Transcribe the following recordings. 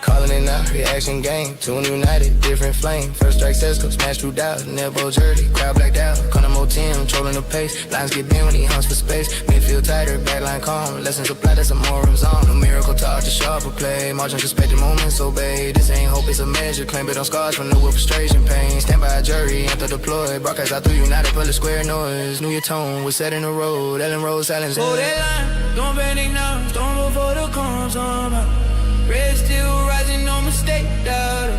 Calling it now, reaction game. Tune united, different flame. First strike, Šeško, smash through doubt. Never dirty, crowd blacked out. Conor team, trolling the pace. Lines get bent when he hunts for space. Midfield tighter, backline calm. Lessons apply, that's a moral zone. No miracle talk, just sharper play. Margin suspected moments obey. This ain't hope, it's a measure. Claim it on scars from the whip frustration pain. Stand by a jury, enter deployed. Broadcast out through united, pull a square noise. Knew your tone was set in the road. Elland Road, silence. Hold that line, don't panic now. Storm before the calm's on. Red still rising, no mistake, doubt.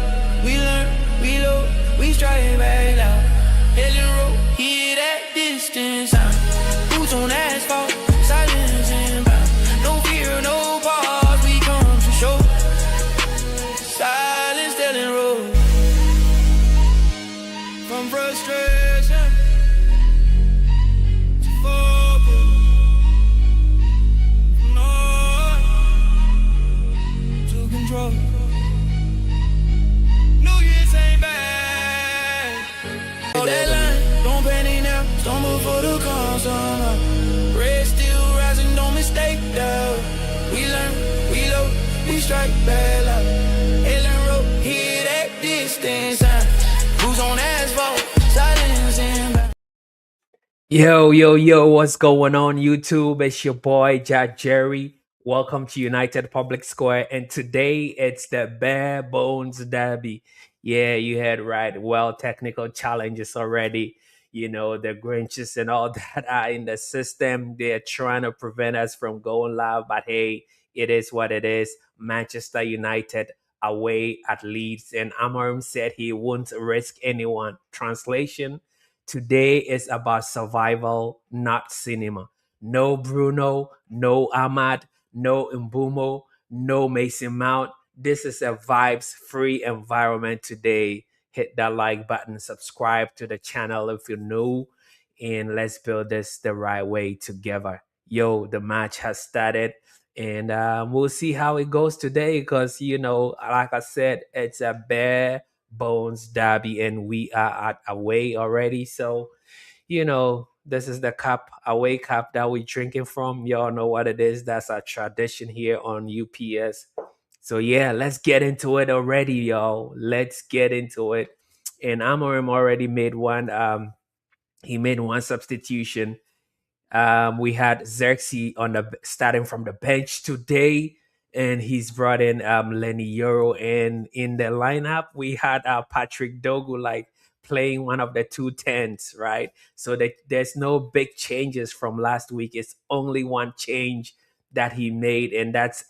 We learn, we low, we strike back out. Elland Road, hear that distance sound. Boots on asphalt, silence inbound. No fear, no pause, we come to show. Silence, Elland Road. From frustration to focus. From noise to control. New Year's ain't bad. Hold that line, don't panic now. Storm before the calm's on. Red still rising, don't mistake that. We learn, we low, we strike back out. Elland Road, hear that distance sound. Boots on asphalt, silence inbound. Yo, what's going on YouTube? It's your boy Jack Jerry. Welcome to United Public Square, and today it's the bare bones derby. Yeah, you heard right. Well, technical challenges already. You know, the Grinches and all that are in the system. They're trying to prevent us from going live, but hey, it is what it is. Manchester United away at Leeds, and Amorim said he won't risk anyone. Translation: today is about survival, not cinema. No Bruno, no Ahmad, no Mbeumo, no Mason Mount. This is a vibes-free environment today. Hit that like button, subscribe to the channel if you're new, and let's build this the right way together. Yo, the match has started, and we'll see how it goes today because, you know, like I said, it's a bare bones derby and we are at away already. So, you know, this is the cup, away cup that we're drinking from. Y'all know what it is. That's our tradition here on UPS. So yeah, let's get into it already, y'all. Let's get into it. And Amorim already made one. He made one substitution. We had Xerxes on the starting from the bench today, and he's brought in Lenny Euro. And in the lineup, we had Patrick Dorgu like playing one of the 210s, right? So that there's no big changes from last week. It's only one change that he made, and that's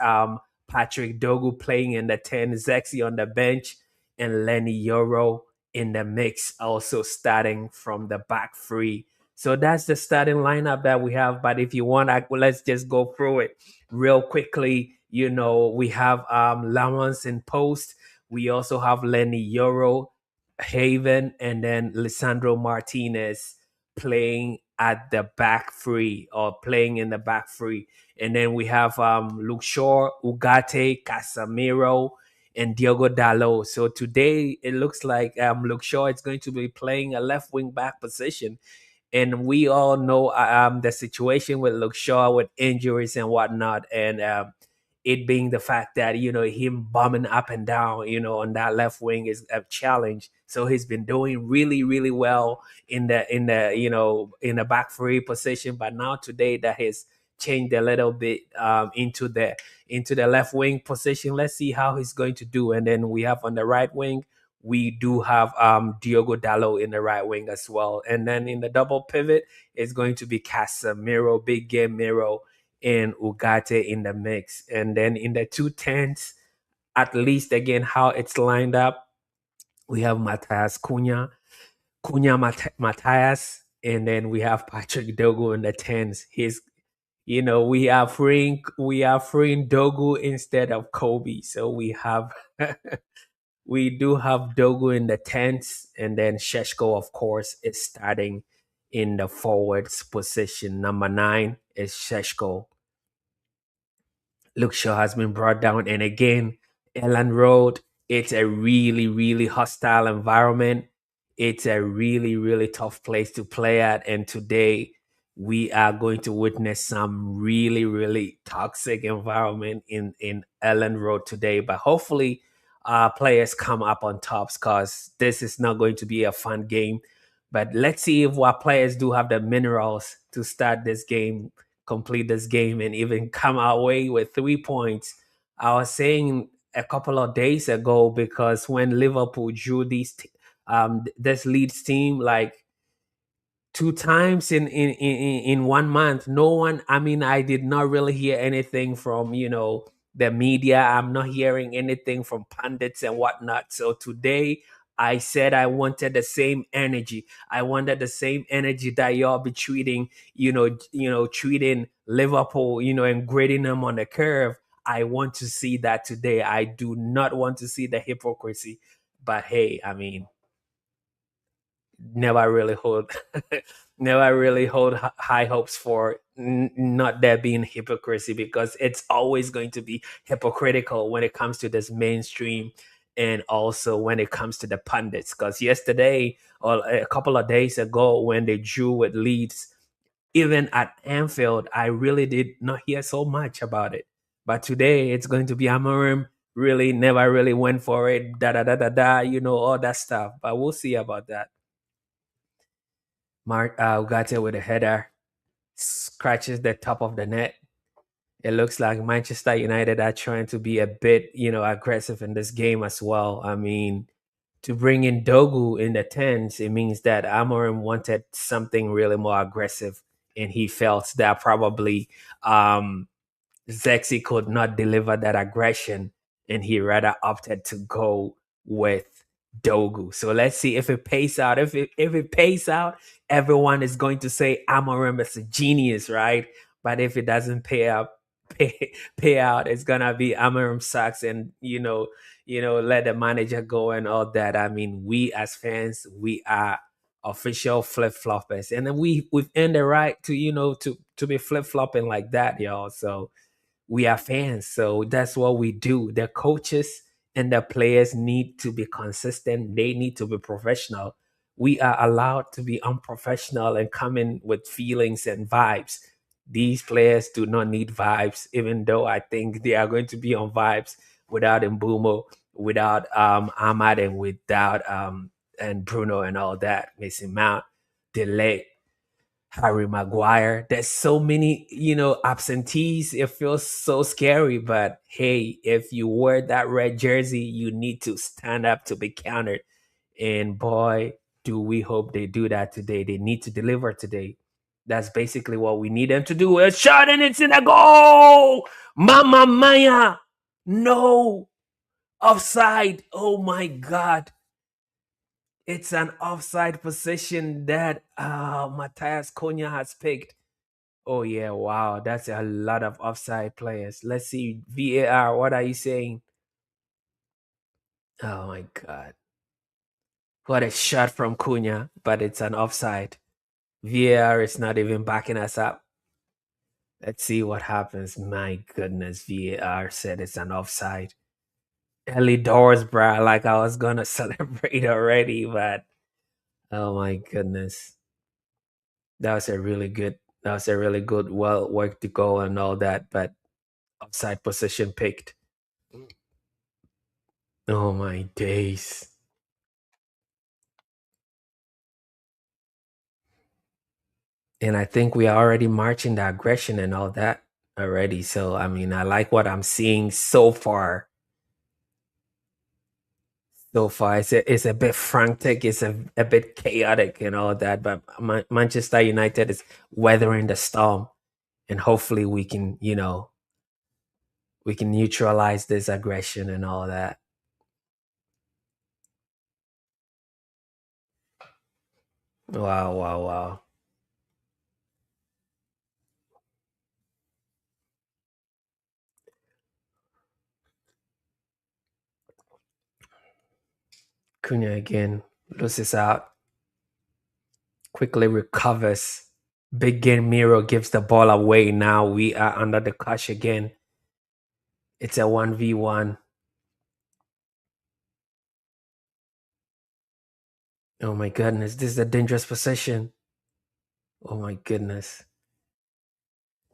Patrick Dorgu playing in the 10, Xerxes on the bench, and Lenny Euro in the mix, also starting from the back three. So that's the starting lineup that we have. But if you want, let's just go through it real quickly. You know, we have Lamons in post. We also have Lenny Euro, Heaven, and then Lisandro Martinez playing at the back three or playing in the back three. And then we have Luke Shaw, Ugarte, Casemiro, and Diogo Dalot. So today it looks like Luke Shaw is going to be playing a left wing back position. And we all know the situation with Luke Shaw with injuries and whatnot. And it being the fact that, you know, him bombing up and down, you know, on that left wing is a challenge. So he's been doing really, really well in the you know, in the back three position. But now today that has changed a little bit into the left wing position. Let's see how he's going to do. And then we have on the right wing, we do have Diogo Dalot in the right wing as well. And then in the double pivot, it's going to be Casemiro, Big Game Miro, and Ugarte in the mix. And then in the 210s, at least again, how it's lined up, we have Matthias Cunha, Matthias, and then we have Patrick Dorgu in the 10s. You know, we are freeing Dorgu instead of Kobe. So we have we do have Dorgu in the 10s, and then Šeško, of course, is starting in the forwards position. Number 9 is Šeško. Luke Shaw has been brought down, and again, Elland Road, it's a really, really hostile environment. It's a really, really tough place to play at, and today we are going to witness some really, really toxic environment in Elland Road today. But hopefully, players come up on tops because this is not going to be a fun game. But let's see if our players do have the minerals to start this game, complete this game, and even come away with 3 points. I was saying a couple of days ago because when Liverpool drew this Leeds team, like two times in 1 month, no one, I mean, I did not really hear anything from the media. I'm not hearing anything from pundits and whatnot. So today I said I wanted the same energy. I wanted the same energy that y'all be treating, treating Liverpool, and grading them on the curve. I want to see that today. I do not want to see the hypocrisy. But hey, I mean, never really hold never really hold high hopes for not there being hypocrisy, because it's always going to be hypocritical when it comes to this mainstream, and also when it comes to the pundits. Because yesterday, or a couple of days ago, when they drew with Leeds, even at Anfield, I really did not hear so much about it. But today it's going to be Amorim really never really went for it, da da da da da, all that stuff. But we'll see about that. Mark Ugarte with a header scratches the top of the net. It looks like Manchester United are trying to be a bit, aggressive in this game as well. I mean, to bring in Dorgu in the tens, it means that Amorim wanted something really more aggressive, and he felt that probably Zexi could not deliver that aggression, and he rather opted to go with Dogu. So let's see if it pays out. If it pays out, everyone is going to say Amorim is a genius, right? But if it doesn't pay out, it's gonna be Amorim sucks, and let the manager go and all that. I mean, we as fans, we are official flip floppers, and then we've earned the right to to be flip flopping like that, y'all. So we are fans, so that's what we do. The coaches and the players need to be consistent. They need to be professional. We are allowed to be unprofessional and come in with feelings and vibes. These players do not need vibes, even though I think they are going to be on vibes without Mbeumo, without Ahmad, and without and Bruno and all that. Missing Mount, delay. Harry Maguire. There's so many, absentees. It feels so scary. But hey, if you wear that red jersey, you need to stand up to be counted. And boy, do we hope they do that today. They need to deliver today. That's basically what we need them to do. A shot and it's in a goal. Mama Maya. No. Offside. Oh my God. It's an offside position that Matthias Cunha has picked. Oh yeah, wow, that's a lot of offside players. Let's see VAR. What are you saying? Oh my God, what a shot from Cunha, but it's an offside. VAR is not even backing us up. Let's see what happens. My goodness, VAR said it's an offside. Early doors, bruh. Like I was gonna celebrate already, but oh my goodness. That was a really good, well worked goal and all that, but offside position picked. Oh my days. And I think we are already marching the aggression and all that already. So I mean, I like what I'm seeing so far. So far, it's a bit frantic, it's a bit chaotic and all that, but Manchester United is weathering the storm, and hopefully we can neutralize this aggression and all that. Wow, wow, wow. Cunha again loses out, quickly recovers. Big game Miro gives the ball away. Now we are under the cosh again. It's a 1v1. Oh my goodness, this is a dangerous possession. Oh my goodness.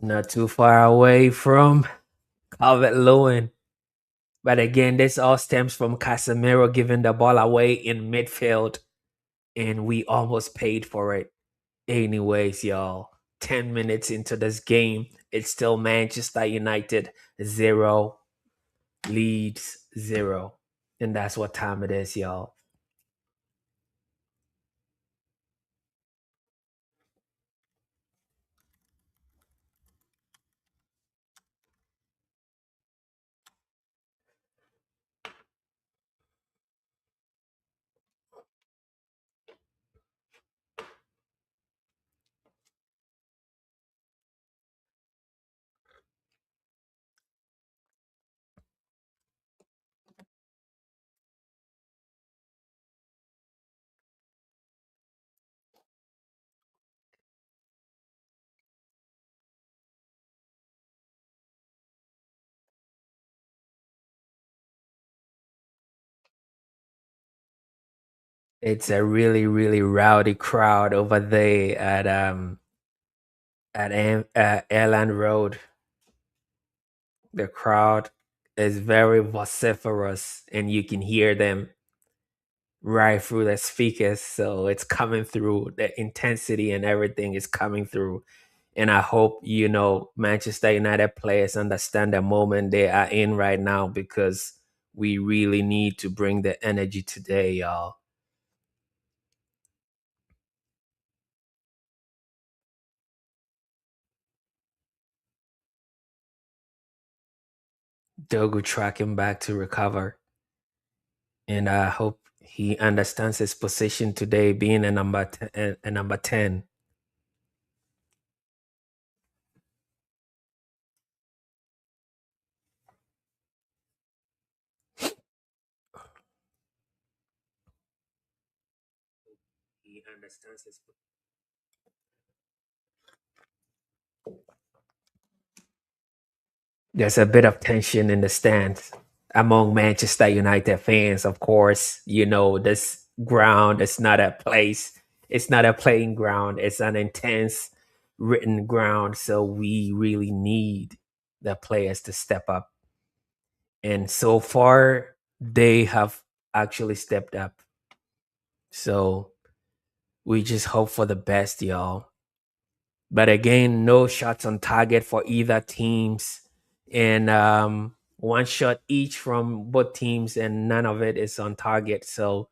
Not too far away from Calvert Lewin. But again, this all stems from Casemiro giving the ball away in midfield, and we almost paid for it. Anyways, y'all, 10 minutes into this game, it's still Manchester United 0, Leeds 0. And that's what time it is, y'all. It's a really, really rowdy crowd over there at Elland Road. The crowd is very vociferous, and you can hear them right through the speakers. So it's coming through. The intensity and everything is coming through. And I hope, Manchester United players understand the moment they are in right now, because we really need to bring the energy today, y'all. Dorgu tracking back to recover. And I hope he understands his position today, being a number 10. He understands his. There's a bit of tension in the stands among Manchester United fans. Of course, this ground is not a place. It's not a playing ground. It's an intense written ground. So we really need the players to step up. And so far, they have actually stepped up. So we just hope for the best, y'all. But again, no shots on target for either teams, and one shot each from both teams, and none of it is on target. So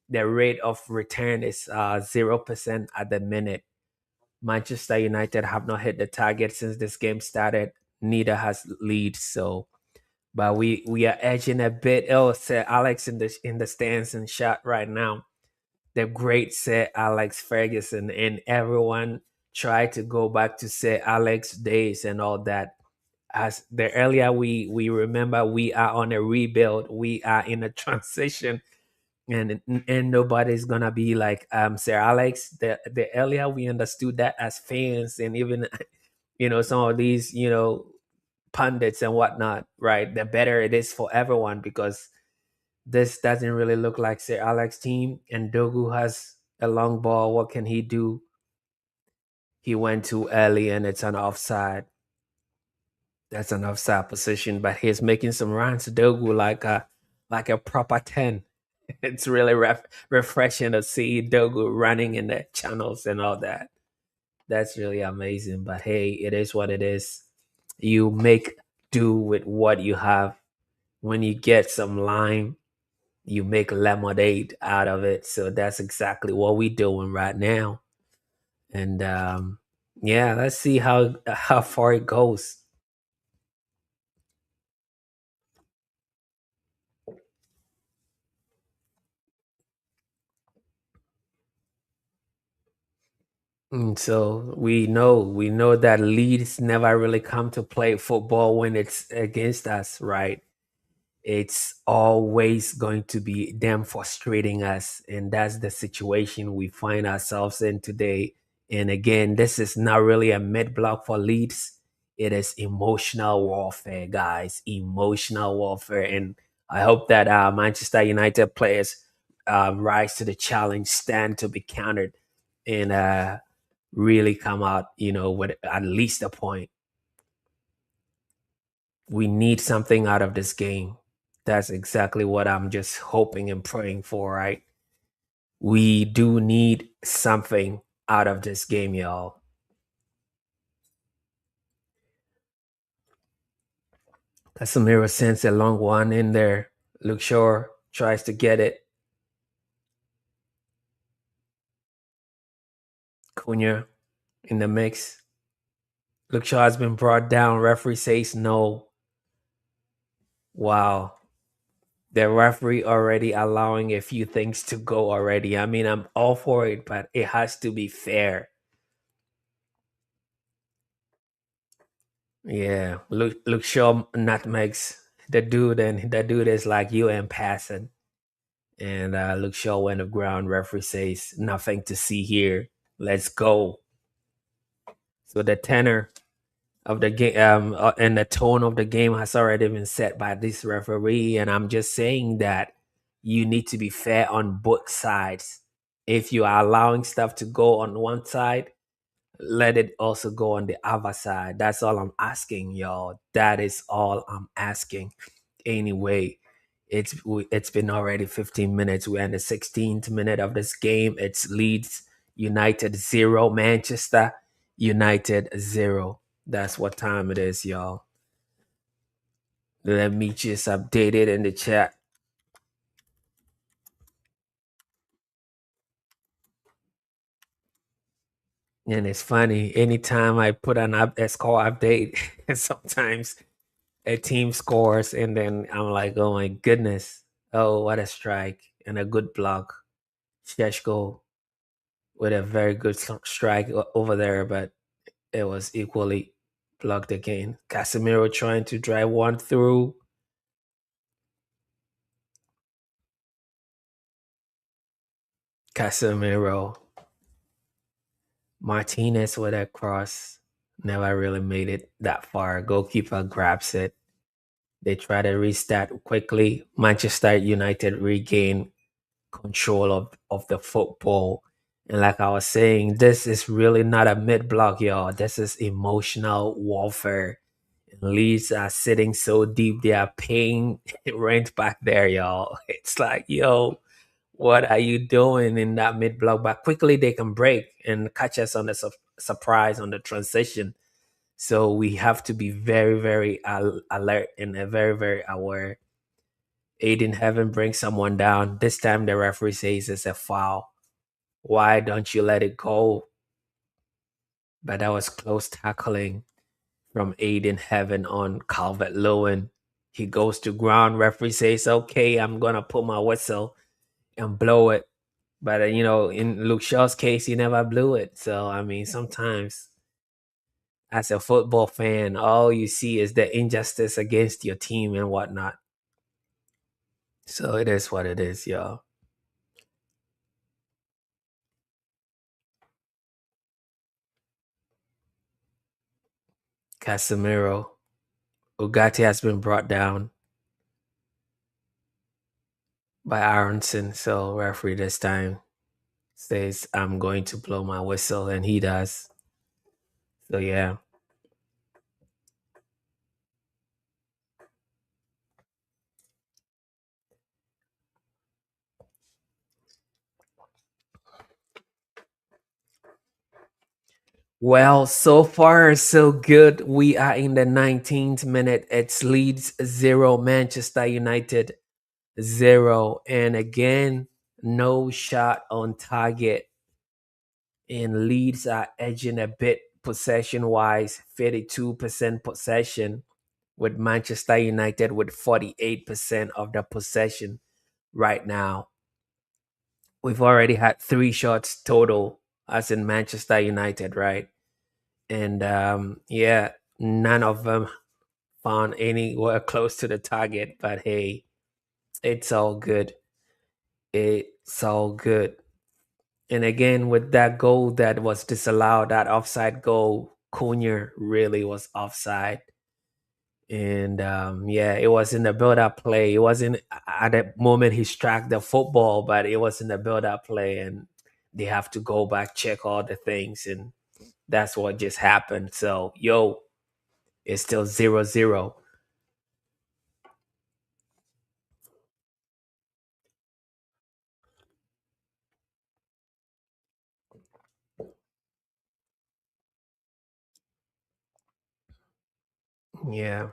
the rate of return is 0% at the minute. Manchester United have not hit the target since this game started. Neither has Leeds. So, but we are edging a bit. Oh, Sir Alex in the stands and shot right now. The great Sir Alex Ferguson, and everyone tried to go back to Sir Alex days and all that. As the earlier we remember, we are on a rebuild, we are in a transition, and nobody's gonna be like Sir Alex. The earlier we understood that as fans, and even some of these pundits and whatnot, right? The better it is for everyone, because this doesn't really look like Sir Alex team, and Dogu has a long ball. What can he do? He went too early, and it's an offside. That's an offside position, but he's making some runs. Dogu like a proper 10. It's really refreshing to see Dogu running in the channels and all that. That's really amazing. But hey, it is what it is. You make do with what you have. When you get some lime, you make lemonade out of it. So that's exactly what we're doing right now. And yeah, let's see how far it goes. So we know that Leeds never really come to play football when it's against us, right? It's always going to be them frustrating us, and that's the situation we find ourselves in today. And again, this is not really a mid block for Leeds. It is emotional warfare, guys. Emotional warfare. And I hope that Manchester United players rise to the challenge, stand to be countered, and really come out with at least a point. We need something out of this game. That's exactly what I'm just hoping and praying for, right? We do need something out of this game, y'all. Casemiro sends a long one in there. Luke Shaw tries to get it. Cunha in the mix. Luke Shaw has been brought down. Referee says no. Wow. The referee already allowing a few things to go already. I mean, I'm all for it, but it has to be fair. Yeah. Luke Shaw nutmegs the dude, and the dude is like, you ain't passing. And Luke Shaw went to ground. Referee says, nothing to see here. Let's go. So the tenor of the game and the tone of the game has already been set by this referee. And I'm just saying that you need to be fair on both sides. If you are allowing stuff to go on one side, let it also go on the other side. That's all I'm asking, y'all. That is all I'm asking. Anyway, it's been already 15 minutes. We're in the 16th minute of this game. It's Leeds United 0, Manchester United 0. That's what time it is, y'all. Let me just update it in the chat. And it's funny, anytime I put a score update, sometimes a team scores, and then I'm like, oh my goodness, oh, what a strike and a good block. Šeško with a very good strike over there, but it was equally blocked again. Casemiro trying to drive one through. Casemiro. Martinez with a cross. Never really made it that far. Goalkeeper grabs it. They try to restart quickly. Manchester United regain control of the football. And like I was saying, this is really not a mid block, y'all. This is emotional warfare. Leeds are sitting so deep, they are paying rent back there, y'all. It's like, yo, what are you doing in that mid block? But quickly they can break and catch us on the surprise on the transition. So we have to be very, very alert and very, very aware. Ayden Heaven brings someone down. This time the referee says it's a foul. Why don't you let it go? But that was close tackling from Ayden Heaven on Calvert-Lewin. He goes to ground. Referee says, okay, I'm going to put my whistle and blow it. But, in Luke Shaw's case, he never blew it. So, I mean, sometimes as a football fan, all you see is the injustice against your team and whatnot. So it is what it is, y'all. Casemiro. Ugarte has been brought down by Aronson. So referee this time says, I'm going to blow my whistle, and he does. So yeah. Well, so far so good. We are in the 19th minute. It's Leeds 0, Manchester United 0. And again, no shot on target. And Leeds are edging a bit possession-wise, 32% possession, with Manchester United with 48% of the possession right now. We've already had 3 shots total, as in Manchester United, right? And yeah, none of them found anywhere close to the target. But hey, it's all good. It's all good. And again, with that goal that was disallowed, that offside goal, Cunha really was offside. And yeah, it was in the build-up play. It wasn't at the moment he struck the football, but it was in the build-up play, and they have to go back, check all the things, and that's what just happened. So, yo, it's still 0-0. Yeah.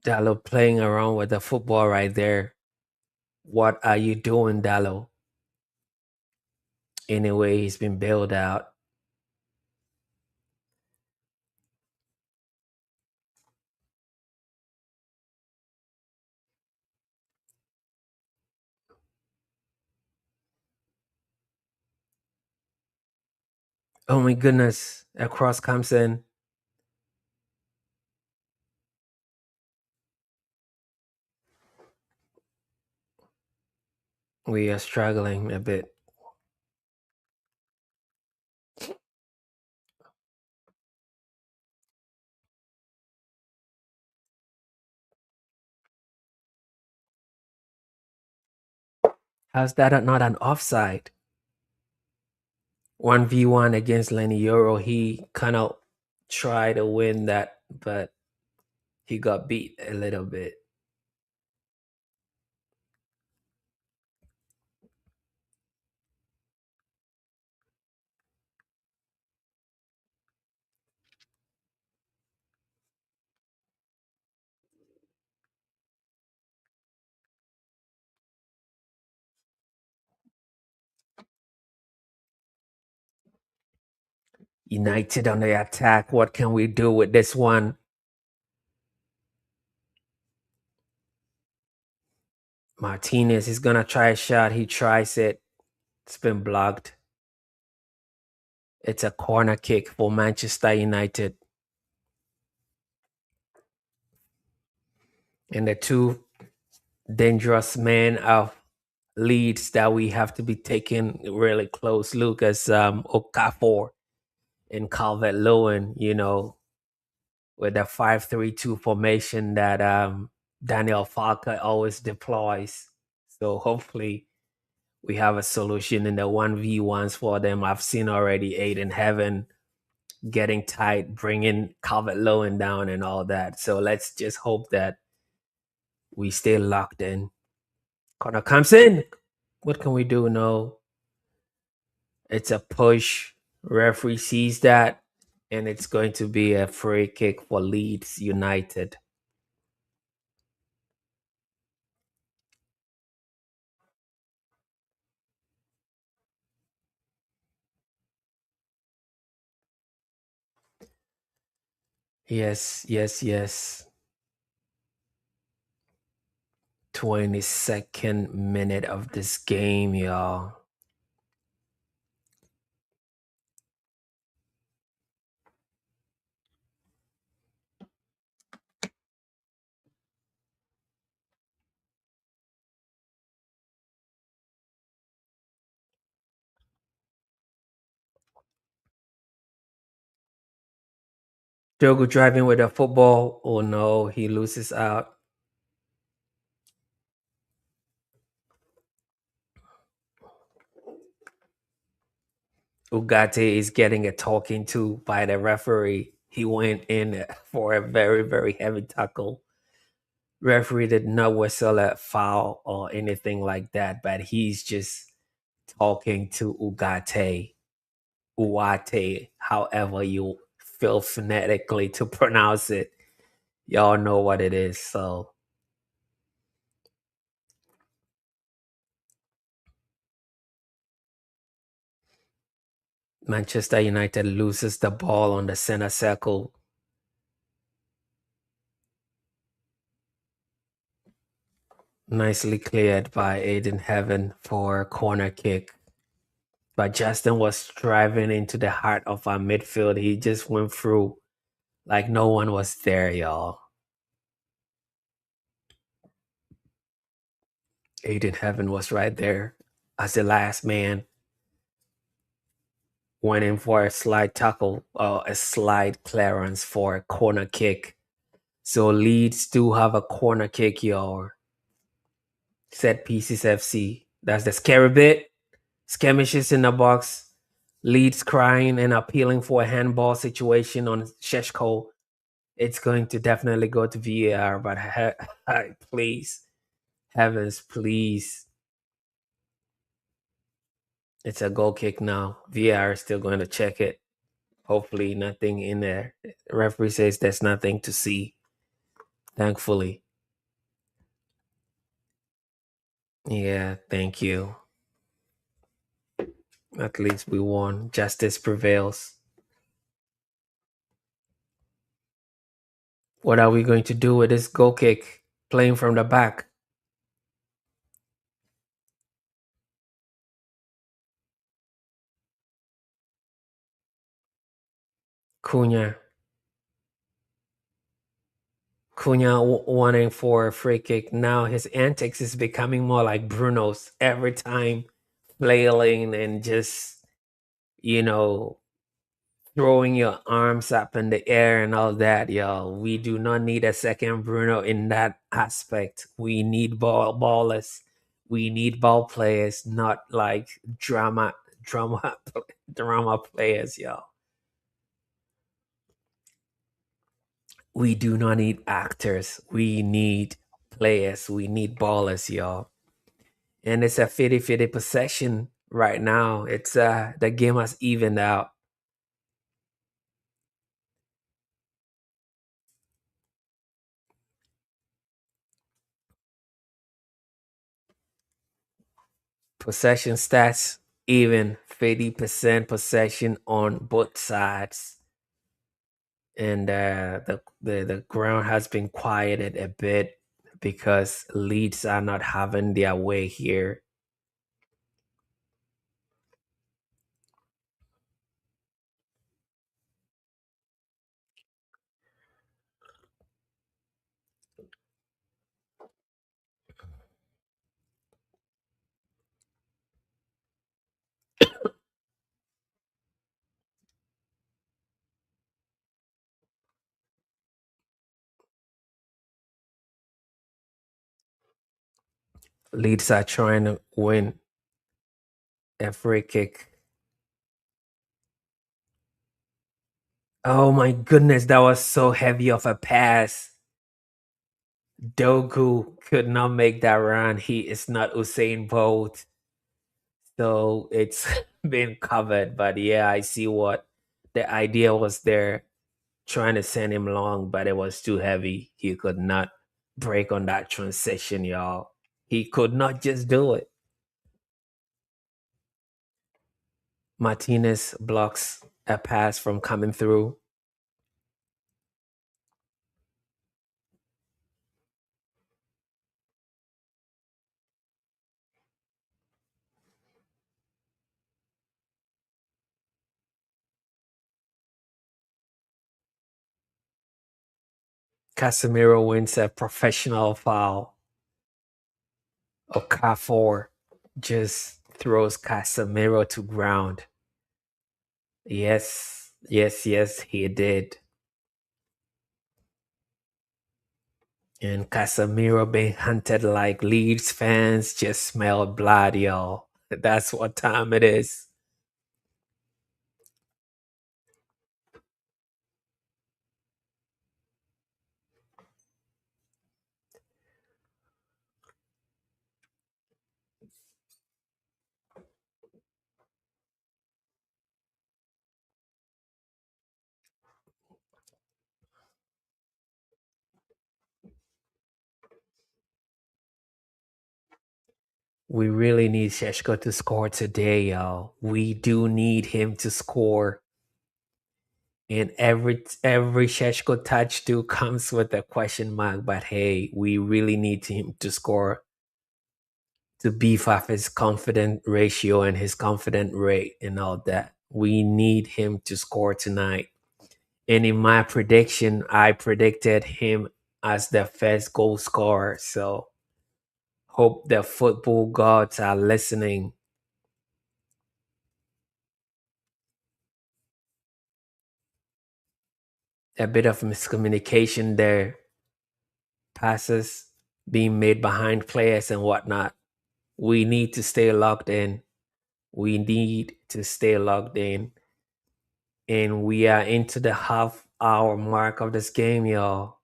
Dallo playing around with the football right there. What are you doing, Dallo? Anyway, he's been bailed out. Oh my goodness. A cross comes in. We are struggling a bit. How's that not an offside? 1v1 against Lenny Euro. He kind of tried to win that, but he got beat a little bit. United on the attack. What can we do with this one? Martinez is going to try a shot. He tries it. It's been blocked. It's a corner kick for Manchester United. And the two dangerous men of Leeds that we have to be taking really close look as Okafor and Calvert-Lewin, with the 5-3-2 formation that Daniel Farke always deploys. So hopefully we have a solution in the 1v1s for them. I've seen already Ayden Heaven getting tight, bringing Calvert-Lewin down and all that. So let's just hope that we stay locked in. Corner comes in. What can we do? No. It's a push. Referee sees that, and it's going to be a free kick for Leeds United. Yes. 22nd minute of this game, y'all. Dorgu driving with a football. Oh no, he loses out. Ugarte is getting a talking to by the referee. He went in for a very, very heavy tackle. Referee did not whistle a foul or anything like that, but he's just talking to Uate, however you feel phonetically to pronounce it. Y'all know what it is. So Manchester United loses the ball on the center circle. Nicely cleared by Ayden Heaven for a corner kick. But Justin was driving into the heart of our midfield. He just went through like no one was there, y'all. Ayden Heaven was right there as the last man. Went in for a slide tackle or a slide clearance for a corner kick. So Leeds do have a corner kick, y'all. Set pieces FC. That's the scary bit. Skirmishes in the box. Leeds crying and appealing for a handball situation on Šeško. It's going to definitely go to VAR, but please, heavens, please. It's a goal kick now. VAR is still going to check it. Hopefully, nothing in there. The referee says there's nothing to see. Thankfully. Yeah, thank you. At least we won. Justice prevails. What are we going to do with this goal kick? Playing from the back. Cunha. Cunha wanting for a free kick. Now his antics is becoming more like Bruno's. Every time flailing and just, throwing your arms up in the air and all that, y'all. We do not need a second Bruno in that aspect. We need ballers. We need ball players, not like drama players, y'all. We do not need actors. We need players. We need ballers, y'all. And it's a 50-50 possession right now. It's the game has evened out. Possession stats even 50% possession on both sides. And the ground has been quieted a bit because Leeds are not having their way here. Leeds are trying to win a free kick. Oh my goodness, that was so heavy of a pass. Dorgu could not make that run. He is not Usain Bolt. So it's been covered. But yeah, I see what the idea was there. Trying to send him long, but it was too heavy. He could not break on that transition, y'all. He could not just do it. Martinez blocks a pass from coming through. Casemiro wins a professional foul. Okafor just throws Casemiro to ground. Yes, he did. And Casemiro being hunted like Leeds fans just smell blood, y'all. That's what time it is. We really need Šeško to score today, y'all. We do need him to score. And every Šeško touch do comes with a question mark. But hey, we really need him to score to beef up his confident ratio and his confident rate and all that. We need him to score tonight. And in my prediction, I predicted him as the first goal scorer. So hope the football gods are listening. A bit of miscommunication there. Passes being made behind players and whatnot. We need to stay locked in. We need to stay logged in. And we are into the half hour mark of this game, y'all.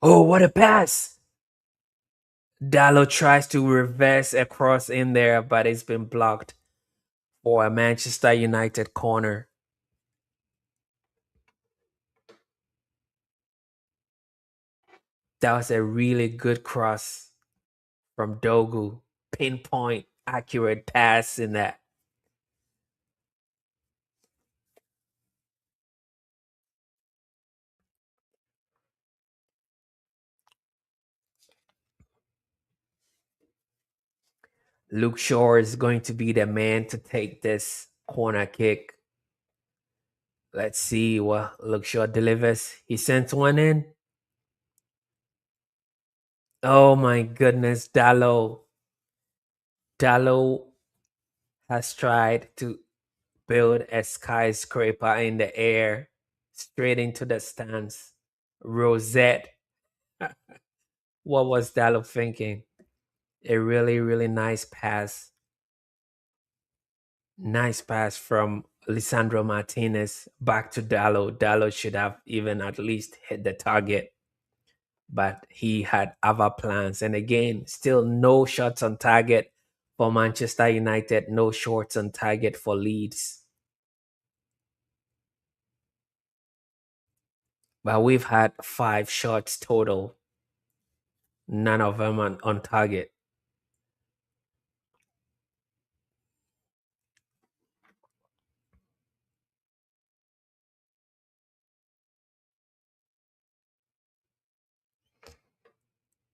Oh, what a pass! Dallo tries to reverse across in there, but it's been blocked for a Manchester United corner. That was a really good cross from Dorgu. Pinpoint, accurate pass in that. Luke Shaw is going to be the man to take this corner kick. Let's see what Luke Shaw delivers. He sent one in. Oh my goodness, Dallo. Dallo has tried to build a skyscraper in the air straight into the stands. Rosette. What was Dallo thinking? A really, really nice pass. Nice pass from Lisandro Martinez back to Dallo. Dallo should have even at least hit the target, but he had other plans. And again, still no shots on target for Manchester United, no shots on target for Leeds. But we've had 5 shots total, none of them on target.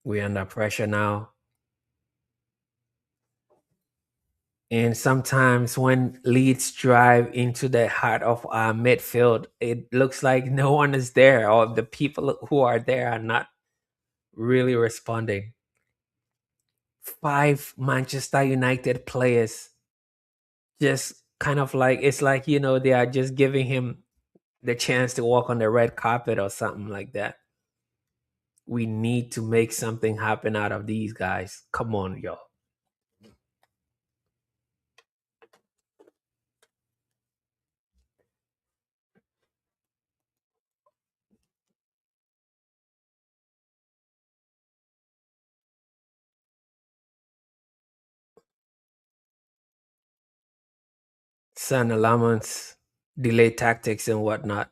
We're under pressure now. And sometimes when Leeds drive into the heart of our midfield, it looks like no one is there, or the people who are there are not really responding. 5 Manchester United players just kind of like, it's like, they are just giving him the chance to walk on the red carpet or something like that. We need to make something happen out of these guys. Come on, y'all. San Alamans, delay tactics and whatnot.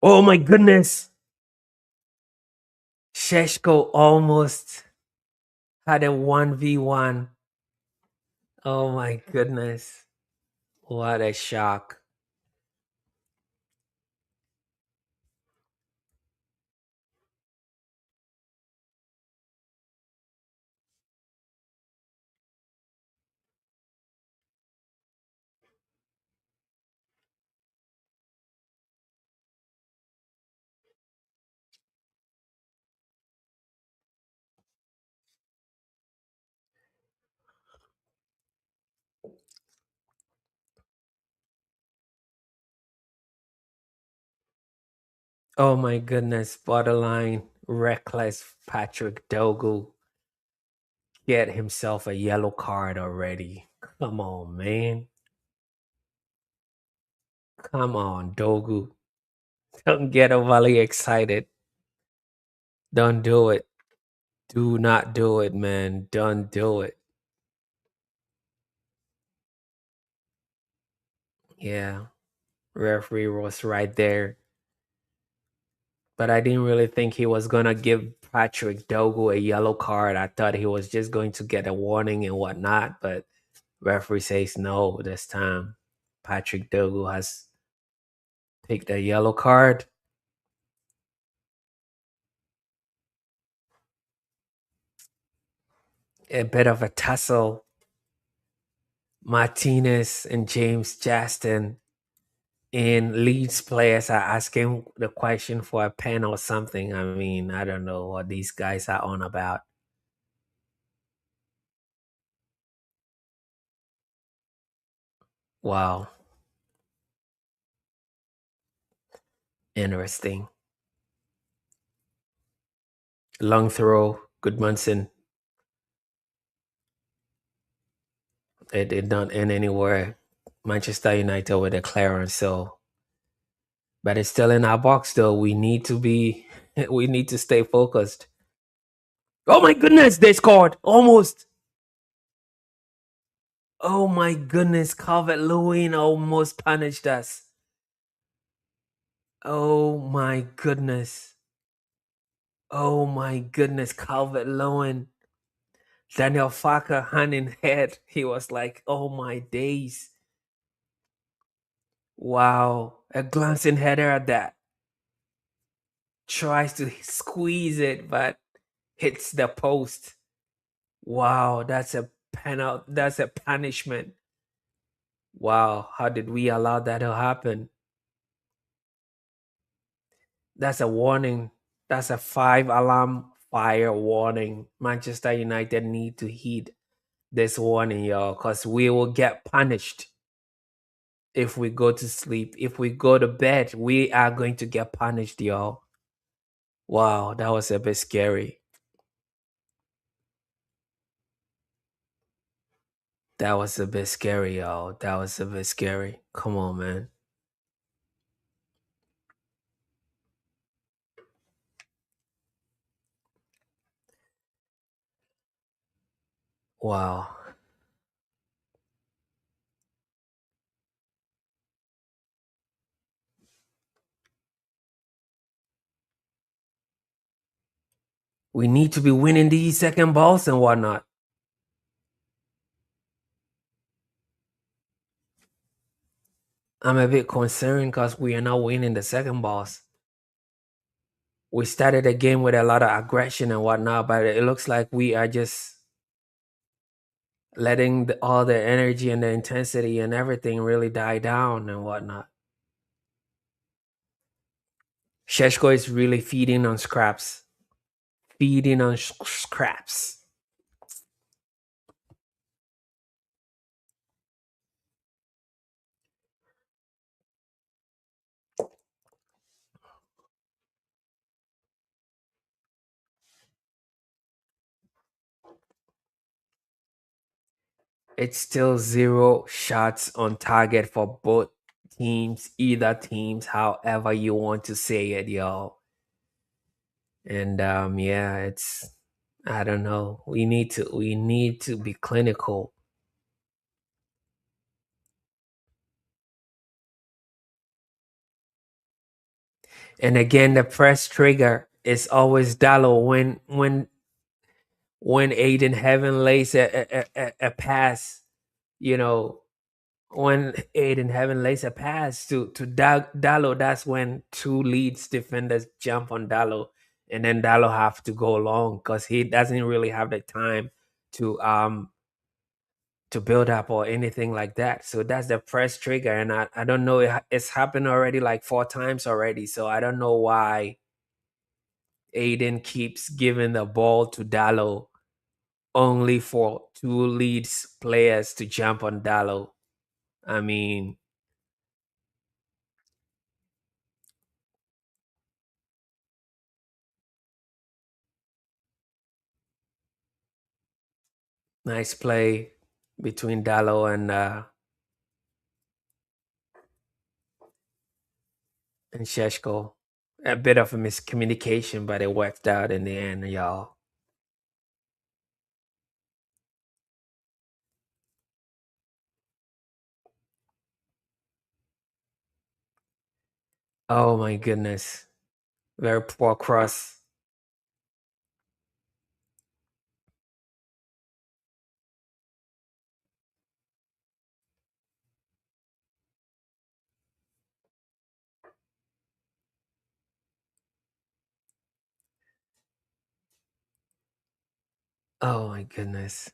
Oh my goodness. Šeško almost had a 1v1. Oh my goodness. What a shock. Oh my goodness. Borderline reckless Patrick Dorgu get himself a yellow card already. Come on, man. Come on, Dorgu. Don't get overly excited. Don't do it. Do not do it, man. Don't do it. Yeah. Referee was right there. But I didn't really think he was going to give Patrick Dorgu a yellow card. I thought he was just going to get a warning and whatnot. But referee says no this time. Patrick Dorgu has picked a yellow card. A bit of a tussle. Martinez and James Justin and Leeds players are asking the question for a pen or something. I mean, I don't know what these guys are on about. Wow. Interesting. Long throw, Goodmanson. It did not end anywhere. Manchester United with a clearance, so but it's still in our box though. We need to be we need to stay focused. Oh my goodness, they scored. Almost. Oh my goodness, Calvert Lewin almost punished us. Oh my goodness. Oh my goodness, Calvert Lewin. Daniel Farker hand in head. He was like, oh my days. Wow. A glancing header at that. Tries to squeeze it, but hits the post. Wow, that's a penalty. That's a punishment. Wow, how did we allow that to happen? That's a warning. That's a 5 alarm fire warning. Manchester United need to heed this warning, y'all, because we will get punished if we go to sleep. If we go to bed, we are going to get punished, y'all. Wow, that was a bit scary. That was a bit scary, y'all. That was a bit scary. Come on, man. Wow. We need to be winning these second balls and whatnot. I'm a bit concerned because we are not winning the second balls. We started the game with a lot of aggression and whatnot, but it looks like we are just letting all the energy and the intensity and everything really die down and whatnot. Šeško is really feeding on scraps. Feeding on scraps. It's still 0 shots on target for both teams, either teams, however you want to say it, y'all. And yeah, it's I don't know. We need to be clinical. And again, the press trigger is always Dallo when Ayden Heaven lays a pass, you know, when Ayden Heaven lays a pass to Dallo, that's when two Leeds defenders jump on Dallo, and then Dallo have to go long because he doesn't really have the time to build up or anything like that. So that's the press trigger, and I don't know. It's happened already like 4 times already. So I don't know why Ayden keeps giving the ball to Dallo only for two Leeds players to jump on Dallo. I mean, nice play between Dallo and Šeško. A bit of a miscommunication, but it worked out in the end, y'all. Oh my goodness. Very poor cross. Oh my goodness.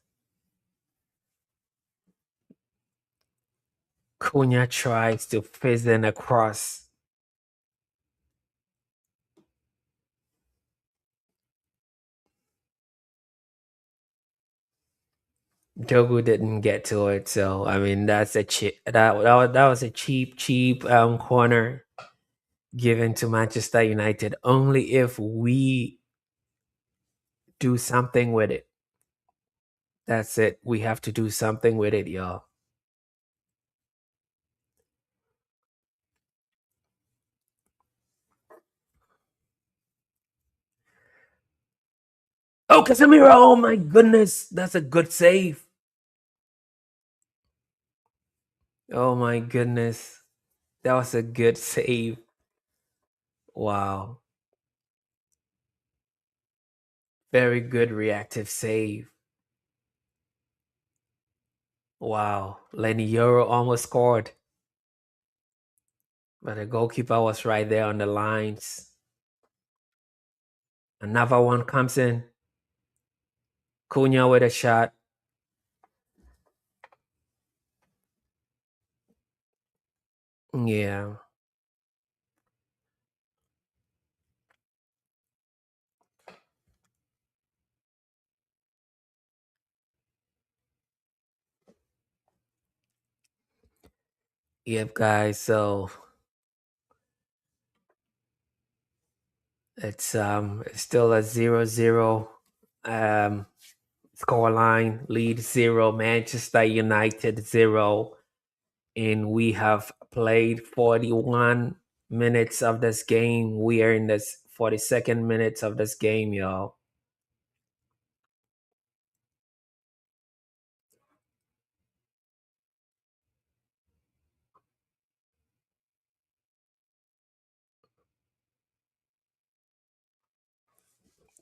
Cunha tries to fizz in across. Dorgu didn't get to it, so I mean that's a that was a cheap corner given to Manchester United only if we do something with it. That's it. We have to do something with it, y'all. Oh, Casemiro! Oh my goodness, that's a good save. Oh my goodness, that was a good save. Wow, very good reactive save. Wow, Lenny Euro almost scored, but the goalkeeper was right there on the lines. Another one comes in. Cunha with a shot. Yeah. Yep, guys. So it's still a 0-0 scoreline. Leeds 0, Manchester United 0. And we have played 41 minutes of this game. We are in this 42nd minutes of this game, y'all.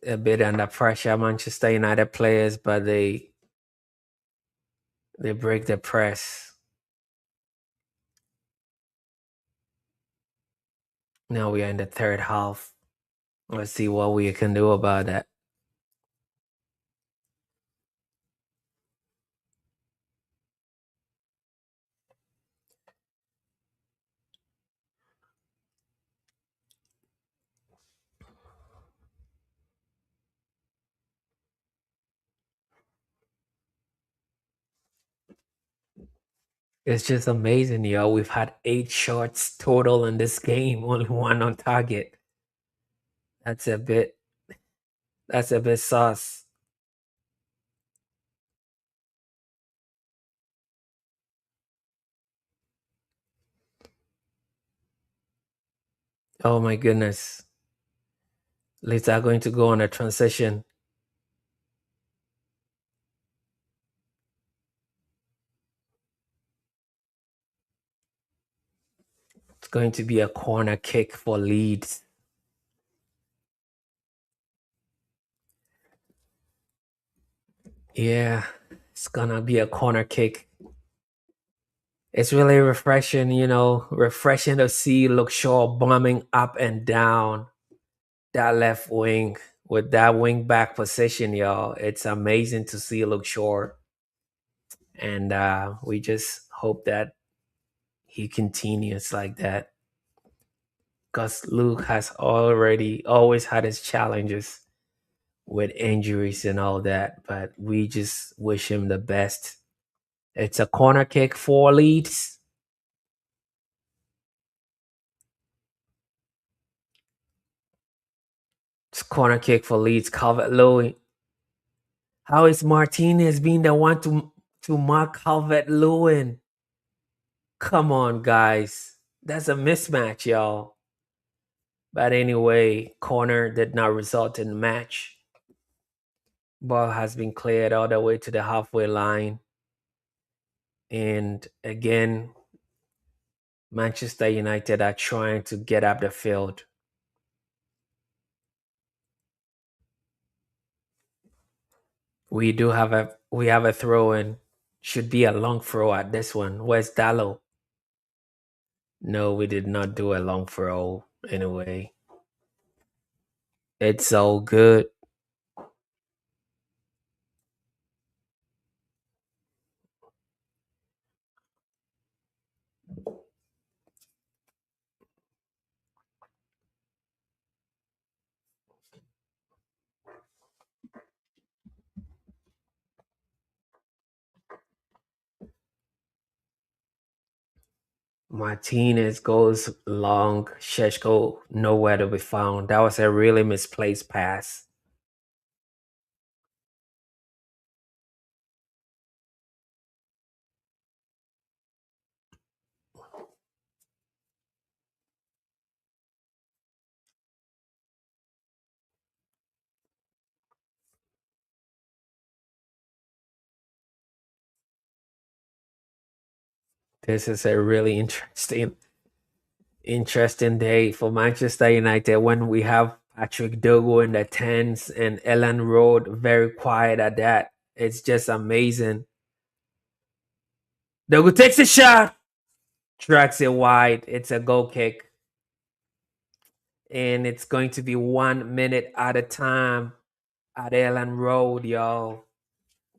A bit under pressure, Manchester United players, but they break the press. Now we are in the third half. Let's see what we can do about that. It's just amazing, yo. We've had 8 shots total in this game, only 1 on target. That's a bit sus. Oh my goodness. Leeds are going to go on a transition. It's going to be a corner kick for Leeds. Yeah, it's gonna be a corner kick. It's really refreshing, refreshing to see Luke Shaw bombing up and down that left wing with that wing back position, y'all. It's amazing to see Luke Shaw. And we just hope that he continues like that. Because Luke has always had his challenges with injuries and all that, but we just wish him the best. It's a corner kick for Leeds. It's corner kick for Leeds. Calvert-Lewin. How is Martinez being the one to mark Calvert-Lewin? Come on, guys. That's a mismatch, y'all. But anyway, corner did not result in the match. Ball has been cleared all the way to the halfway line. And again, Manchester United are trying to get up the field. We have a throw in. Should be a long throw at this one. Where's Dallo? No, we did not do a long throw anyway. It's all good. Martinez goes long. Šeško nowhere to be found. That was a really misplaced pass. This is a really interesting day for Manchester United when we have Patrick Dorgu in the tens and Elland Road very quiet at that. It's just amazing. Dorgu takes a shot, tracks it wide. It's a goal kick. And it's going to be 1 minute at a time at Elland Road, y'all.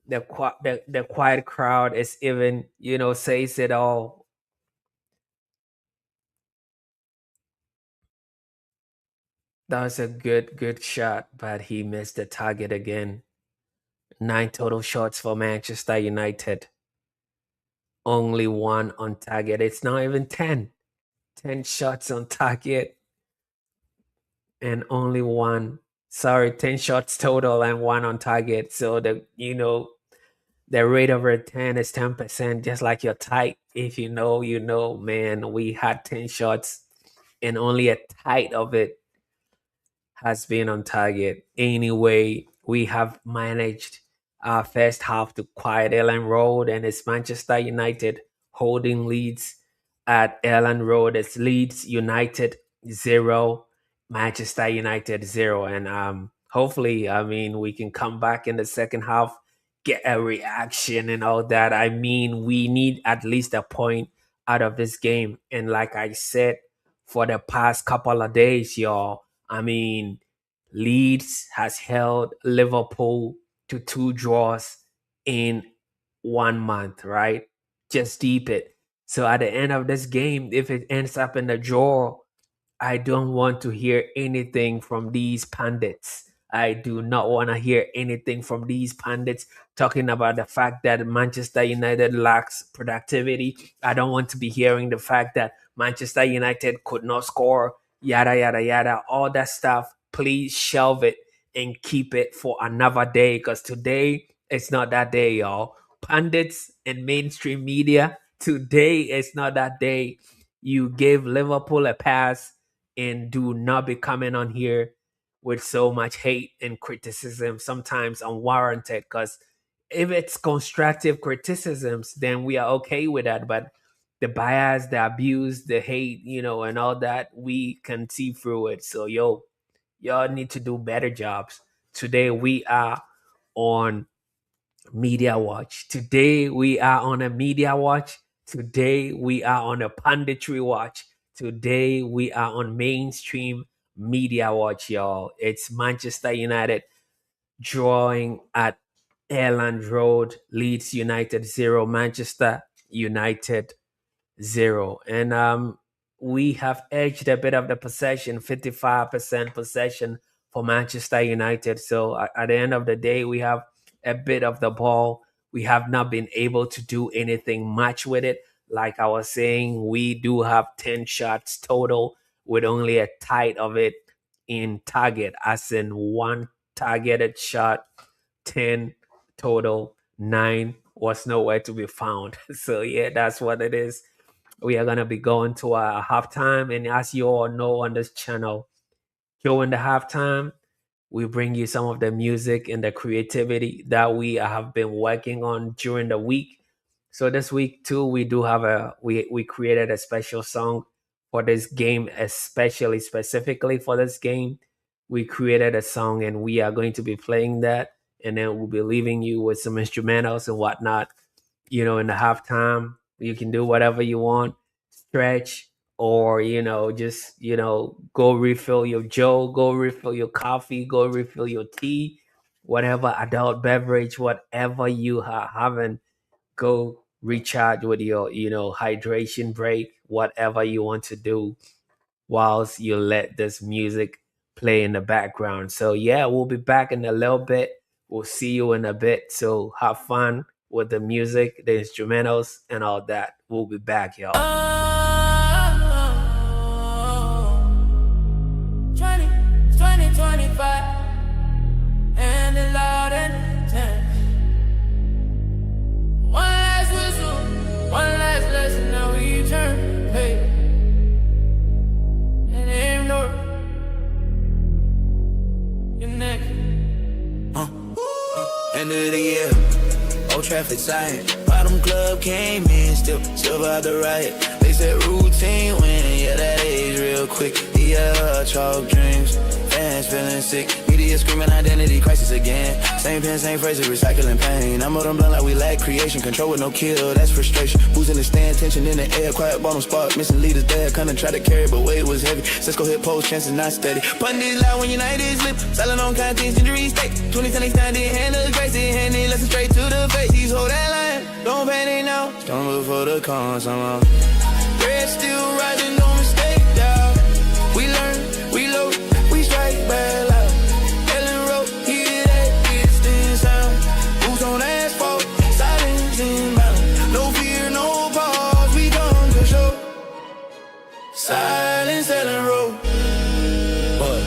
The quiet crowd is even, says it all. That was a good shot, but he missed the target again. 9 total shots for Manchester United. Only 1 on target. It's not even 10. 10 shots on target and only 1. Sorry, 10 shots total and 1 on target. So the rate over 10 is 10%, just like your tight. If you know, man, we had 10 shots and only a tight of it has been on target. Anyway, we have managed our first half to quiet Elland Road, and it's Manchester United holding Leeds at Elland Road. It's Leeds United 0, Manchester United 0. And hopefully, we can come back in the second half, get a reaction and all that. We need at least a point out of this game. And like I said, for the past couple of days, y'all, Leeds has held Liverpool to 2 draws in 1 month, right? Just deep it. So at the end of this game, if it ends up in a draw, I don't want to hear anything from these pundits. I do not want to hear anything from these pundits talking about the fact that Manchester United lacks productivity. I don't want to be hearing the fact that Manchester United could not score, yada, yada, yada, all that stuff. Please shelve it and keep it for another day, because today it's not that day, y'all. Pundits and mainstream media, today is not that day. You gave Liverpool a pass, and do not be coming on here with so much hate and criticism, sometimes unwarranted. Because if it's constructive criticisms, then we are okay with that. But the bias, the abuse, the hate, and all that, we can see through it. So y'all need to do better jobs. Today we are on media watch. Today we are on a media watch. Today we are on a punditry watch. Today we are on mainstream media watch, y'all. It's Manchester United drawing at Elland Road, Leeds United 0, Manchester United 0. And we have edged a bit of the possession, 55% possession for Manchester United. So at the end of the day, we have a bit of the ball. We have not been able to do anything much with it. Like I was saying, we do have 10 shots total with only a tight of it in target, as in 1 targeted shot, 10 total, 9 was nowhere to be found. So yeah, that's what it is. We are gonna be going to our halftime, and as you all know on this channel, during the halftime, we bring you some of the music and the creativity that we have been working on during the week. So this week too, we do have we created a special song for this game, especially specifically for this game. We created a song, and we are going to be playing that, and then we'll be leaving you with some instrumentals and whatnot. In the halftime, you can do whatever you want, stretch, or just go refill your joe, go refill your coffee, go refill your tea, whatever adult beverage, whatever you are having, go recharge with your hydration break, whatever you want to do whilst you let this music play in the background. So yeah, we'll be back in a little bit. We'll see you in a bit. So have fun with the music, the instrumentals, and all that. We'll be back, y'all. end of the year. Old Traffic sign, bottom club came in, still about the riot. They said routine win, yeah, that age real quick. Yeah, chalk dreams, fans feeling sick. Media screaming identity crisis again. Same pen, same phrases, recycling pain. I'm on them blunt like we lack creation, control with no kill, that's frustration. Who's in the stand, tension in the air, quiet bottom spot, missing leaders there. Kinda try to carry, but weight was heavy. Šeško hit post, chances not steady. Pundits loud when United slip, selling on contents, injury state. 2010 they stand it, handle grace, it handed, listen straight to the face. These hold that line, don't panic now. Stumble for the con somehow. Red still rising, no mistake, dog. We learn, we load, we strike back loud. Elland Road, hear that distance sound. Boots on asphalt, silence inbound. No fear, no pause, we come to show. Silence, Elland Road. What?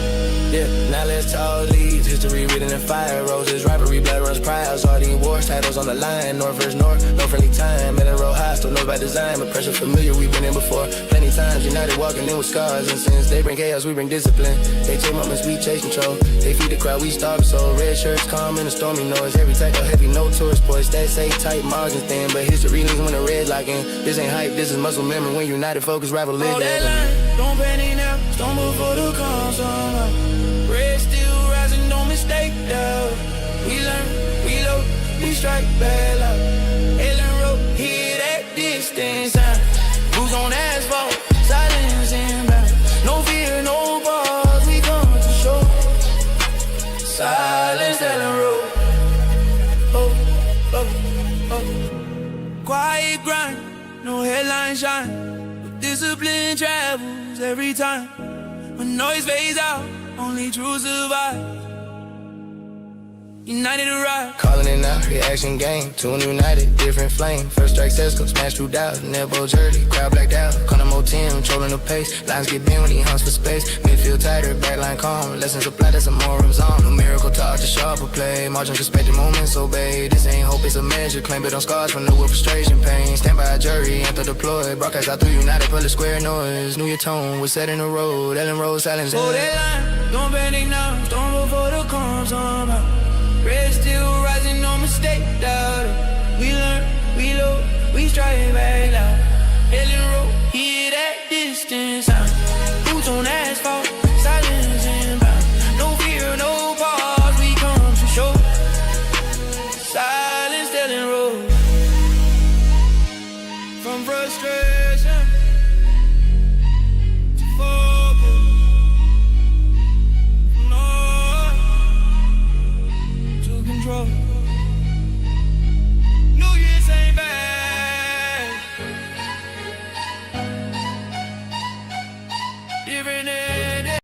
Yeah, now let's talk Leeds. History written in fire, roses, rivalry, blood runs pride. Sardine wars, titles on the line. North versus North, no friendly time. Elland Road high, still know by design, but pressure familiar, we've been in before. Plenty times, United walking in with scars. And since they bring chaos, we bring discipline. They take moments, we chase control. They feed the crowd, we starve so. Red shirts calm in a stormy noise. Every type of heavy, no tourist boys. That say tight margins thin, but history leaves when the red lock in. This ain't hype, this is muscle memory. When United focus, rival live that line, don't panic now, stumble for the calm somehow. Red still rising, no mistake, though. We learn, we load, we strike back loud. Elland Road, hear that distance sound. Boots on asphalt, silence inbound. No fear, no pause, we come to show. Silence, Elland Road. Oh, oh, oh. Quiet grind, no headline shine. But discipline travels every time. When noise fades out, only true survive. United to ride. Calling it out, reaction game. Two united, different flame. First strike Šeško, smash through doubt. Never dirty, crowd blacked out. More team, controlling the pace. Lines get bent when he hunts for space. Midfield tighter, backline calm. Lessons apply, that's a moral zone. No miracle talk, just sharper play. Margin suspected moments obey. This ain't hope, it's a measure. Claim it on scars from the frustration pain. Stand by a jury, enter deploy. Broadcast out through United, pull a square noise. Knew your tone was set in the road. Elland Road, silence. Hold that line, don't panic now. Stumble for the calm somehow. Red still rising, no mistake, doubt it. We learn, we load, we strike back loud. Elland Road, hear that distance sound. Boots on asphalt, silence inbound. No fear, no pause, we come to show. Silence, Elland Road. From frustration to focus. Control. New Year's ain't bad. Different day.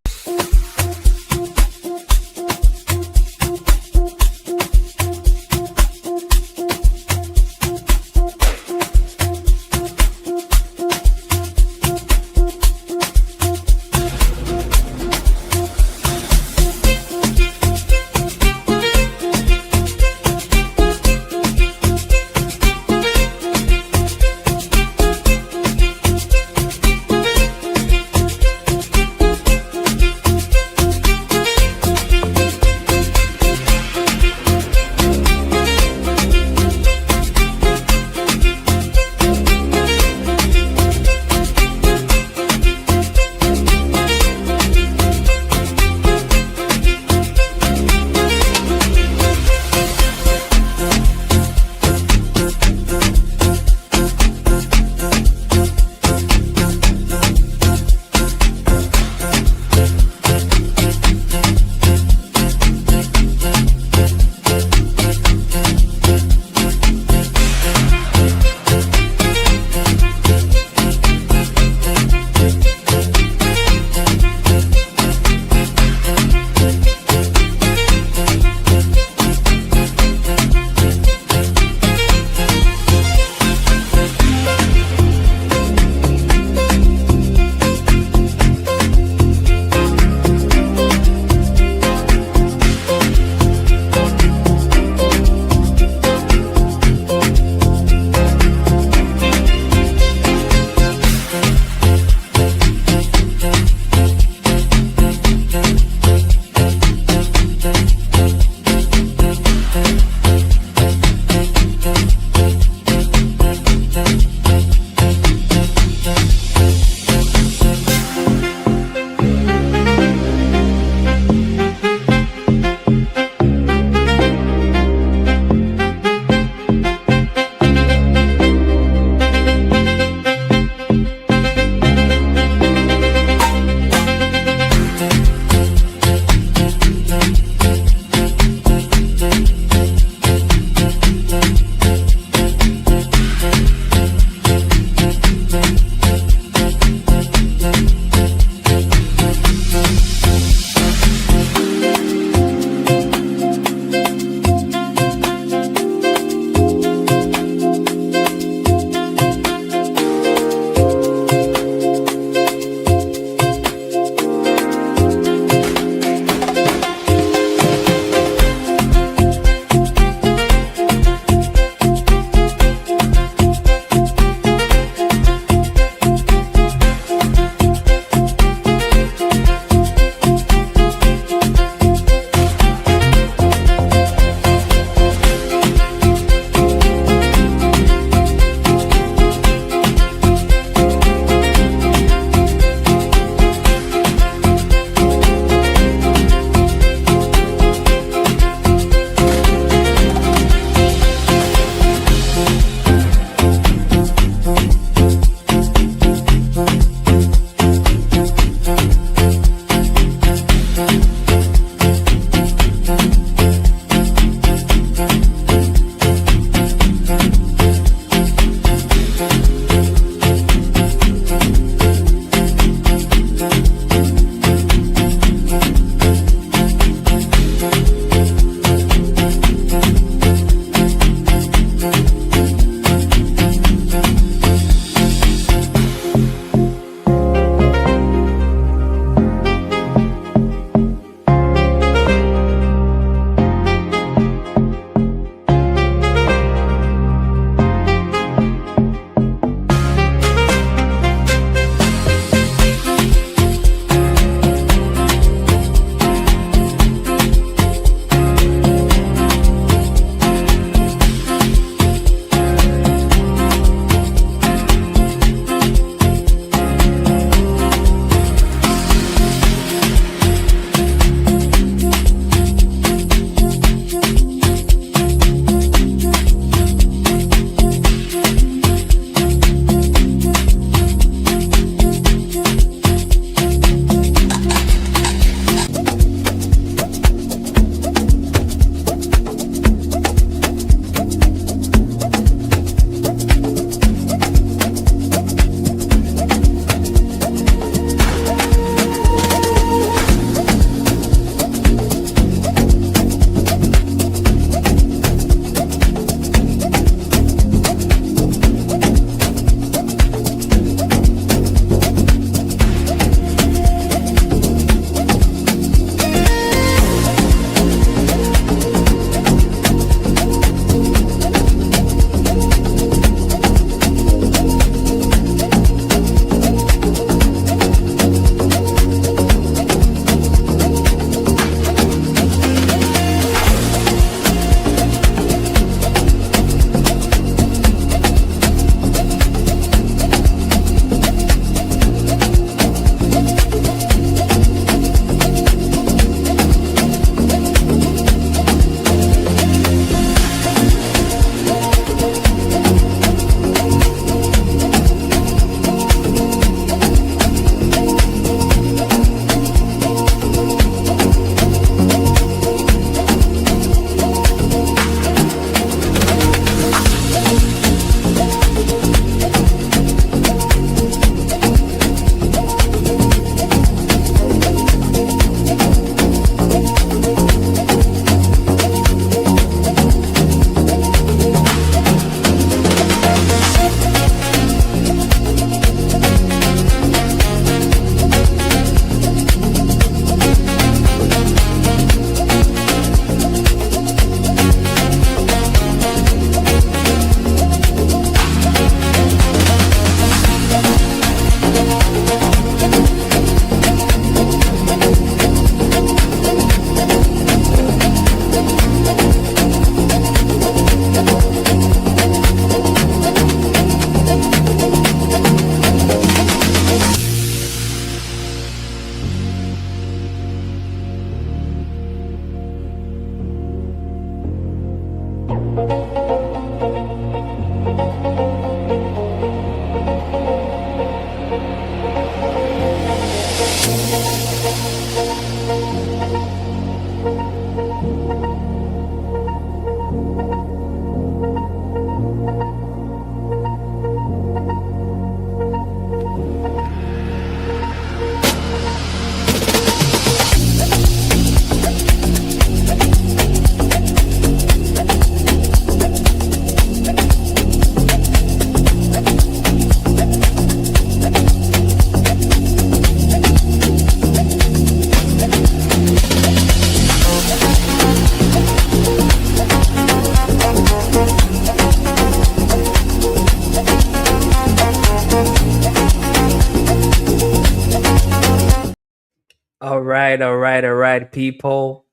all right, people.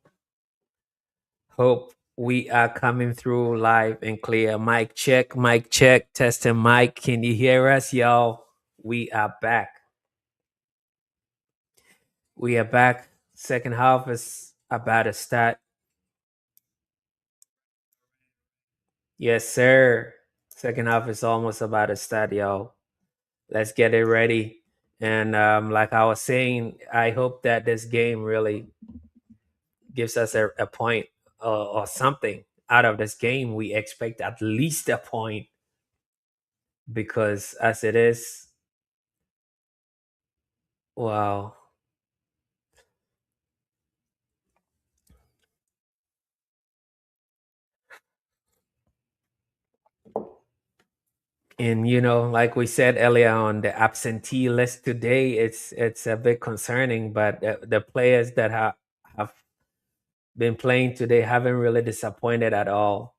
Hope we are coming through live and clear. Mic check, testing mic. Can you hear us, y'all? We are back. We are back. Second half is about to start. Yes, sir. Second half is almost about to start, y'all. Let's get it ready. And like I was saying, I hope that this game really gives us a point or something out of this game. We expect at least a point because as it is, wow. And like we said earlier on, the absentee list today, it's a bit concerning. But the players that have been playing today haven't really disappointed at all.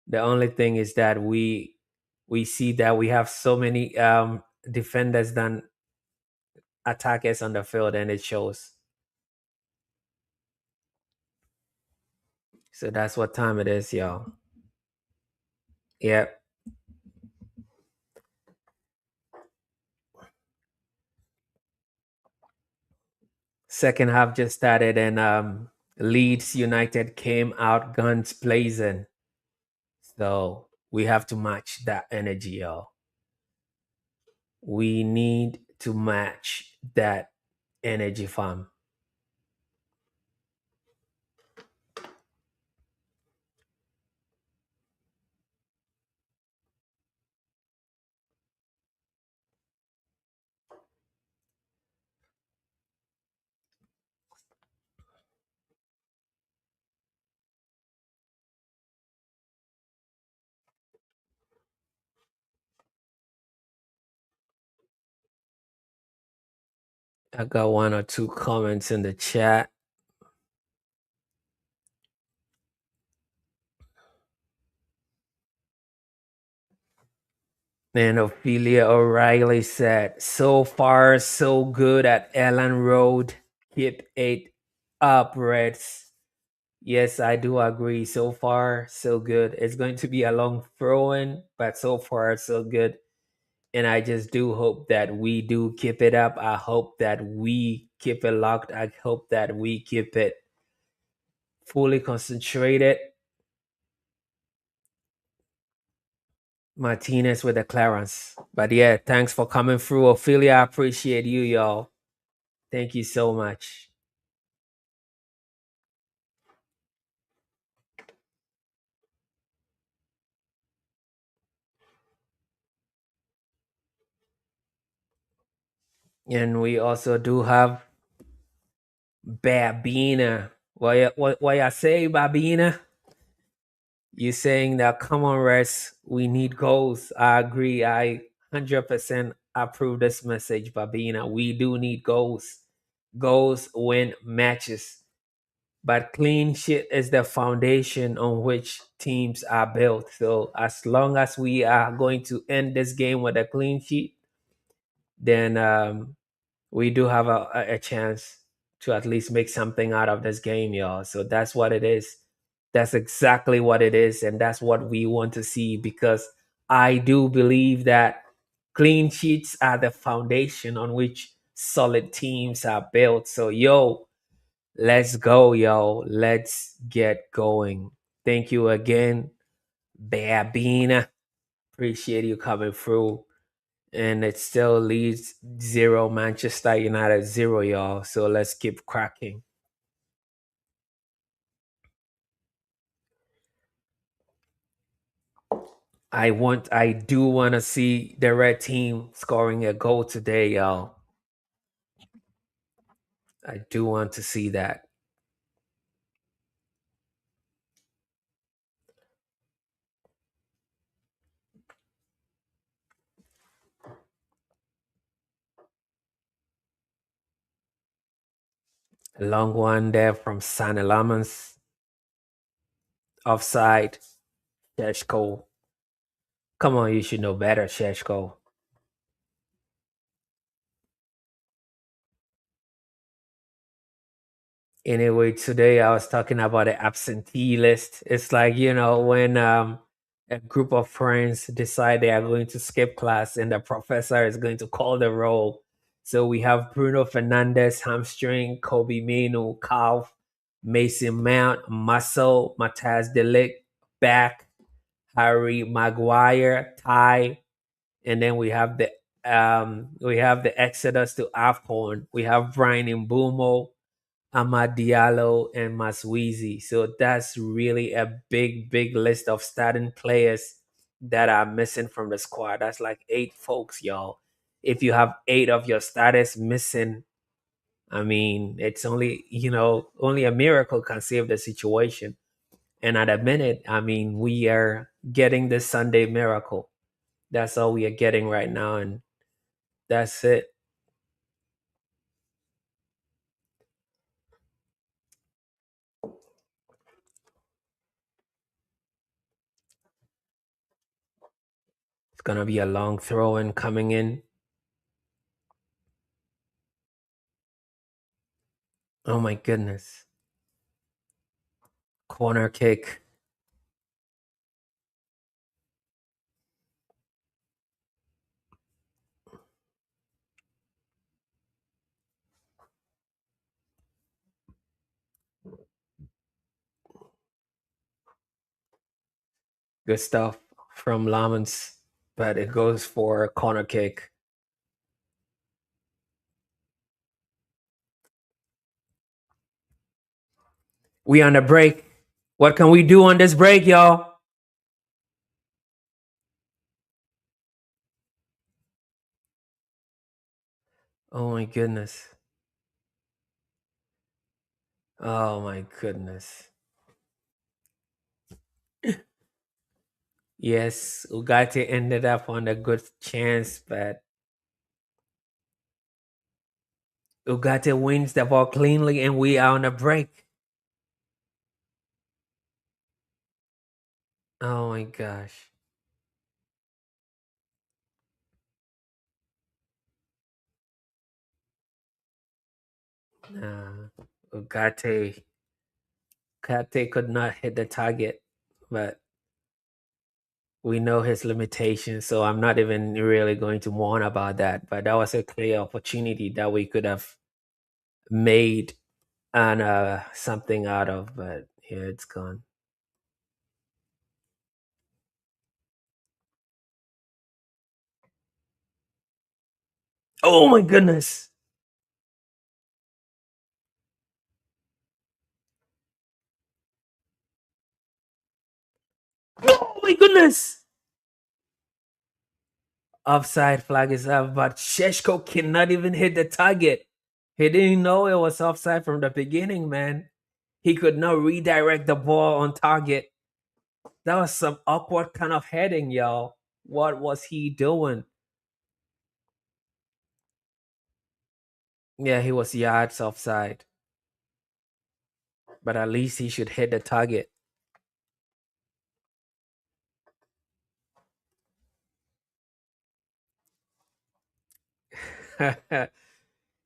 The only thing is that we see that we have so many defenders than attackers on the field, and it shows. So that's what time it is, y'all. Yep. Second half just started, and Leeds United came out guns blazing. So we have to match that energy, y'all. We need to match that energy, fam. I got one or two comments in the chat. And Ophelia O'Reilly said, so far, so good at Elland Road. Keep it up, Reds. Yes, I do agree. So far, so good. It's going to be a long throw-in, but so far, so good. And I just do hope that we do keep it up. I hope that we keep it locked. I hope that we keep it fully concentrated. Martinez with the clearance. But yeah, thanks for coming through, Ophelia. I appreciate you, y'all. Thank you so much. And we also do have Babina. What I say, Babina? You saying that, come on, Rest, we need goals. I agree. I 100% approve this message, Babina. We do need goals. Goals win matches. But clean sheet is the foundation on which teams are built. So as long as we are going to end this game with a clean sheet, then we do have a chance to at least make something out of this game, y'all. So that's what it is. That's exactly what it is. And that's what we want to see, because I do believe that clean sheets are the foundation on which solid teams are built. So, yo, let's go, yo. Let's get going. Thank you again, Babina. Appreciate you coming through. And it still leads 0, Manchester United 0, y'all. So let's keep cracking. I do want to see the red team scoring a goal today, y'all. I do want to see that. A long one there from San Lamans. Offside. Šeško. Come on, you should know better, Šeško. Anyway, today I was talking about the absentee list. It's like, when a group of friends decide they are going to skip class and the professor is going to call the roll. So we have Bruno Fernandez, hamstring, Kobe Mino, calf, Mason Mount, muscle, Matthias Delict, back, Harry Maguire, thigh, and then we have the Exodus to AFCON. We have Brian Mbeumo, Amad Diallo, and Maswizi. So that's really a big, big list of starting players that are missing from the squad. That's like 8 folks, y'all. If you have 8 of your starters missing, I mean, it's only a miracle can save the situation. And at a minute, I mean, we are getting the Sunday miracle. That's all we are getting right now, and that's it. It's gonna be a long throw in coming in. Oh my goodness. Corner kick. Good stuff from Lamans, but it goes for a corner kick. We on the break. What can we do on this break, y'all? Oh my goodness. Oh my goodness. Yes, Ugarte ended up on a good chance, but Ugarte wins the ball cleanly and we are on a break. Oh my gosh. Nah, Ugarte Kate could not hit the target, but we know his limitations, so I'm not even really going to mourn about that. But that was a clear opportunity that we could have made and something out of, but here it's gone. Oh my goodness! Oh my goodness! Offside flag is up, but Šeško cannot even hit the target. He didn't know it was offside from the beginning, man. He could not redirect the ball on target. That was some awkward kind of heading, y'all. What was he doing? Yeah, he was yards offside, but at least he should hit the target.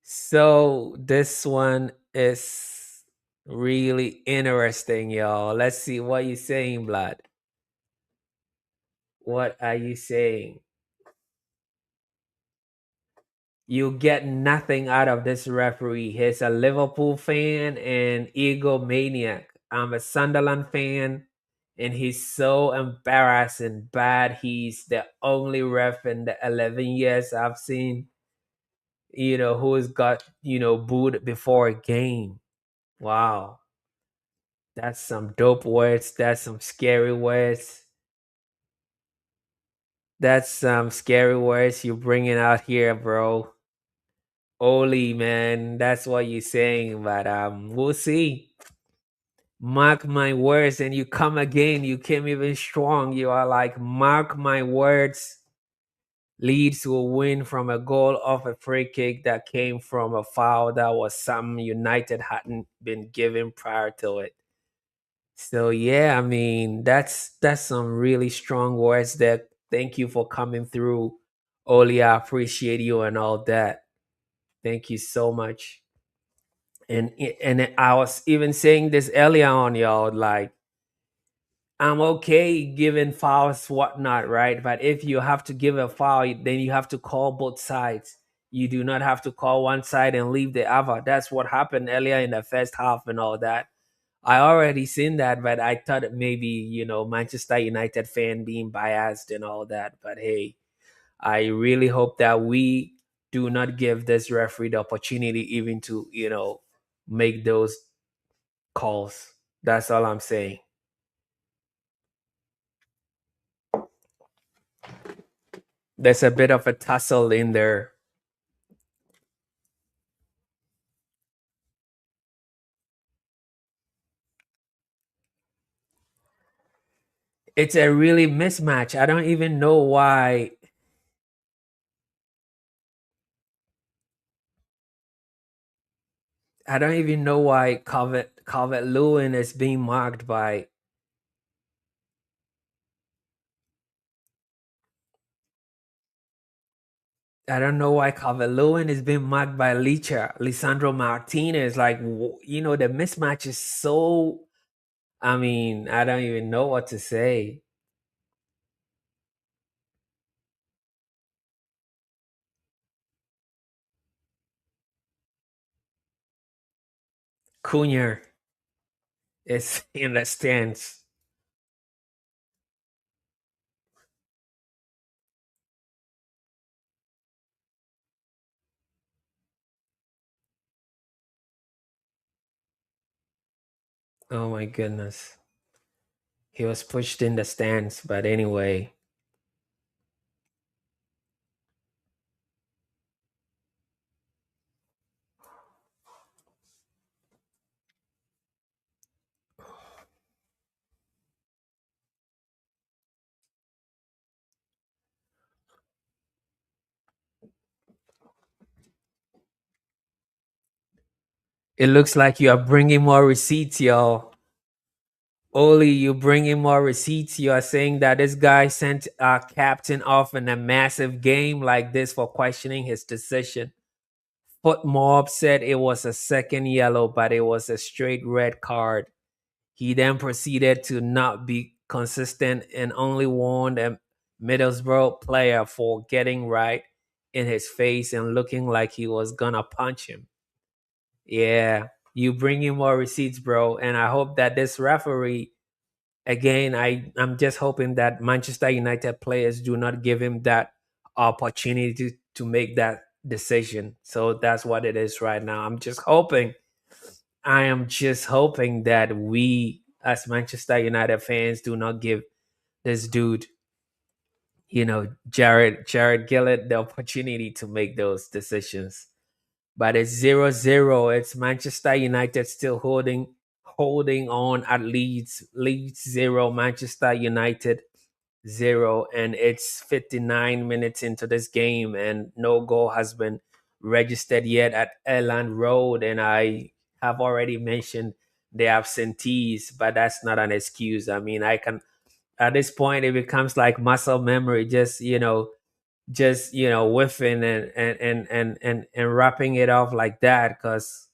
So this one is really interesting, y'all. Let's see what you saying, Blood. What are you saying? You get nothing out of this referee. He's a Liverpool fan and egomaniac. I'm a Sunderland fan, and he's so embarrassing bad. He's the only ref in the 11 years I've seen, who's got, booed before a game. Wow. That's some dope words. That's some scary words. That's some scary words you're bringing out here, bro. Oli, man, that's what you're saying, but we'll see. Mark my words, and you come again. You came even strong. You are like, mark my words. Leeds will win from a goal off a free kick that came from a foul that was something United hadn't been given prior to it. So yeah, I mean that's some really strong words there. Thank you for coming through, Oli. I appreciate you and all that. Thank you so much. And I was even saying this earlier on, y'all. Like, I'm okay giving fouls, whatnot, right? But if you have to give a foul, then you have to call both sides. You do not have to call one side and leave the other. That's what happened earlier in the first half and all that. I already seen that, but I thought maybe, Manchester United fan being biased and all that. But hey, I really hope that we do not give this referee the opportunity even to, make those calls. That's all I'm saying. There's a bit of a tussle in there. It's a really mismatch. I don't even know why. I don't even know why Calvert Lewin is being marked by. I don't know why Calvert Lewin is being marked by Lisandro Martinez. Like, the mismatch is so. I mean, I don't even know what to say. Cunha is in the stands. Oh my goodness. He was pushed in the stands, but anyway. It looks like you are bringing more receipts, y'all. Oli, you bring in more receipts. You are saying that this guy sent our captain off in a massive game like this for questioning his decision. Foot Mob said it was a second yellow, but it was a straight red card. He then proceeded to not be consistent and only warned a Middlesbrough player for getting right in his face and looking like he was gonna punch him. Yeah, you bring in more receipts, bro. And I hope that this referee, again, I'm just hoping that Manchester United players do not give him that opportunity to make that decision. So that's what it is right now. I am just hoping that we as Manchester United fans do not give this dude, Jared Gillett, the opportunity to make those decisions. But it's 0-0. It's Manchester United still holding on at Leeds 0, Manchester United 0, and it's 59 minutes into this game and no goal has been registered yet at Elland Road. And I have already mentioned the absentees, but that's not an excuse. I mean, I can, at this point it becomes like muscle memory, just whiffing and wrapping it off like that, because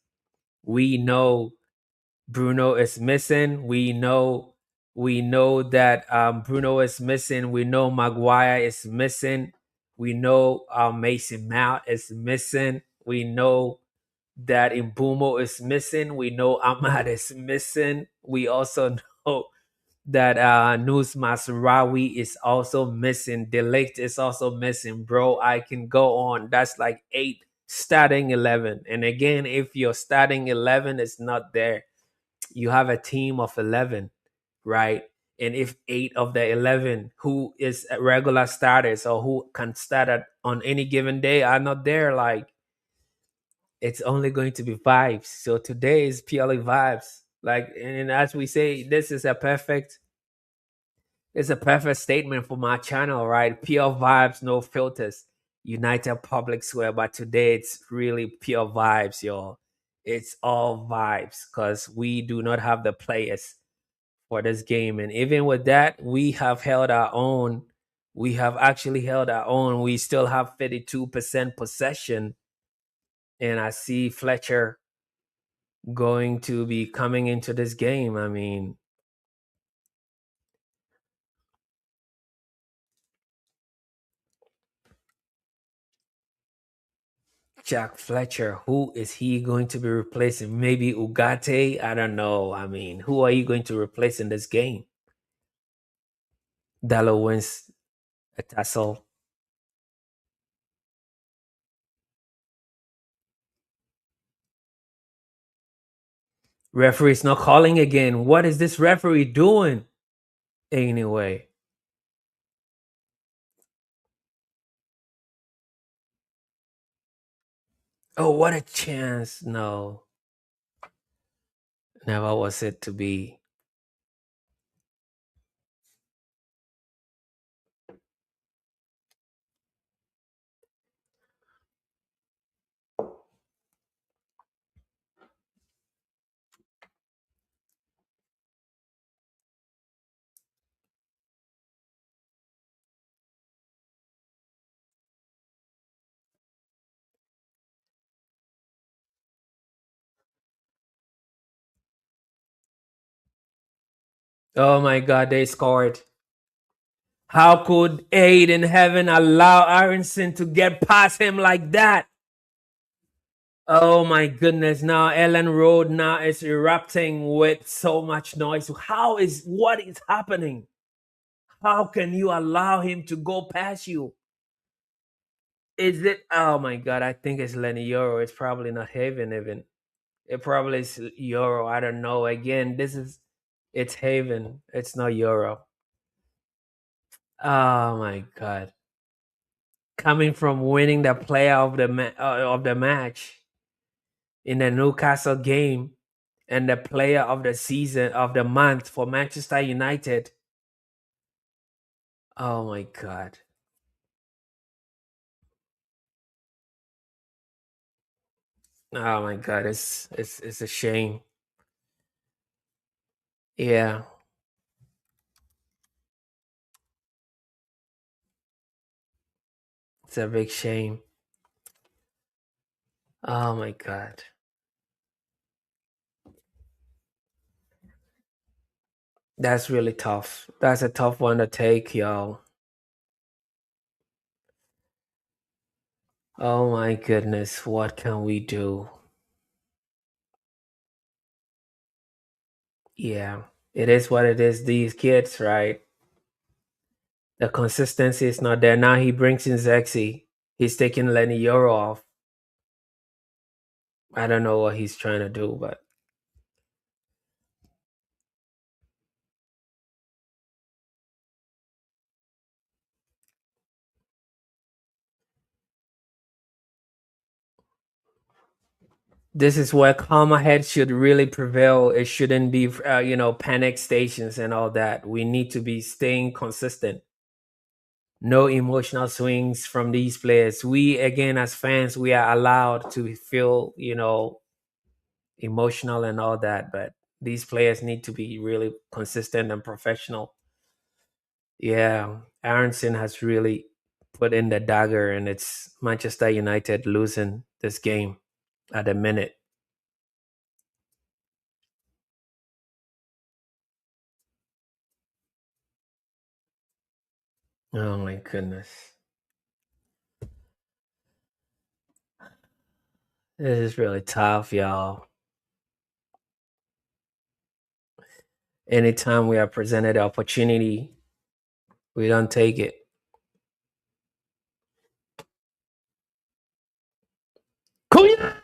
we know Bruno is missing. We know that Bruno is missing. We know Maguire is missing. We know Mason Mount is missing. We know that Mbeumo is missing. We know Ahmad is missing. We also know that Nus Masraoui is also missing. Delict is also missing, bro. I can go on. That's like 8 starting 11. And again, if your starting 11 is not there, you have a team of 11, right? And if 8 of the 11 who is regular starters or who can start on any given day are not there, like, it's only going to be vibes. So today is purely vibes. Like, and as we say, this is a perfect it's a perfect statement for my channel, right? Pure vibes, no filters. United Public Square. But today it's really pure vibes, y'all. It's all vibes because we do not have the players for this game. And even with that, we have held our own. We have actually held our own. We still have 32% possession. And I see Fletcher going to be coming into this game. I mean, Jack Fletcher, who is he going to be replacing? Maybe Ugarte? I don't know. I mean, who are you going to replace in this game? Dallo wins a tussle. Referee's not calling again. What is this referee doing? Anyway. Oh, what a chance. No. Never was it to be. Oh my God, they scored. How could Ayden Heaven allow Aronson to get past him like that? Oh my goodness, now Elland Road now is erupting with so much noise. What is happening? How can you allow him to go past you? Is it, oh my God, I think it's Lenny Euro. It's probably not Haven even. It probably is Euro. I don't know. Again, it's Haven. It's not Euro. Oh my God. Coming from winning the player of the match in the Newcastle game and the player of the season of the month for Manchester United. Oh my God. Oh my God, it's a shame. Yeah. It's a big shame. Oh my God. That's really tough. That's a tough one to take, y'all. Oh my goodness, what can we do? Yeah, it is what it is. These kids, right? The consistency is not there. Now he brings in Zexi. He's taking Lenny Euro off. I don't know what he's trying to do, but this is where calmer heads should really prevail. It shouldn't be, panic stations and all that. We need to be staying consistent. No emotional swings from these players. We, again, as fans, we are allowed to feel, emotional and all that, but these players need to be really consistent and professional. Yeah, Aronson has really put in the dagger, and it's Manchester United losing this game at the minute. Oh my goodness. This is really tough, y'all. Anytime we are presented the opportunity, we don't take it. Kuya!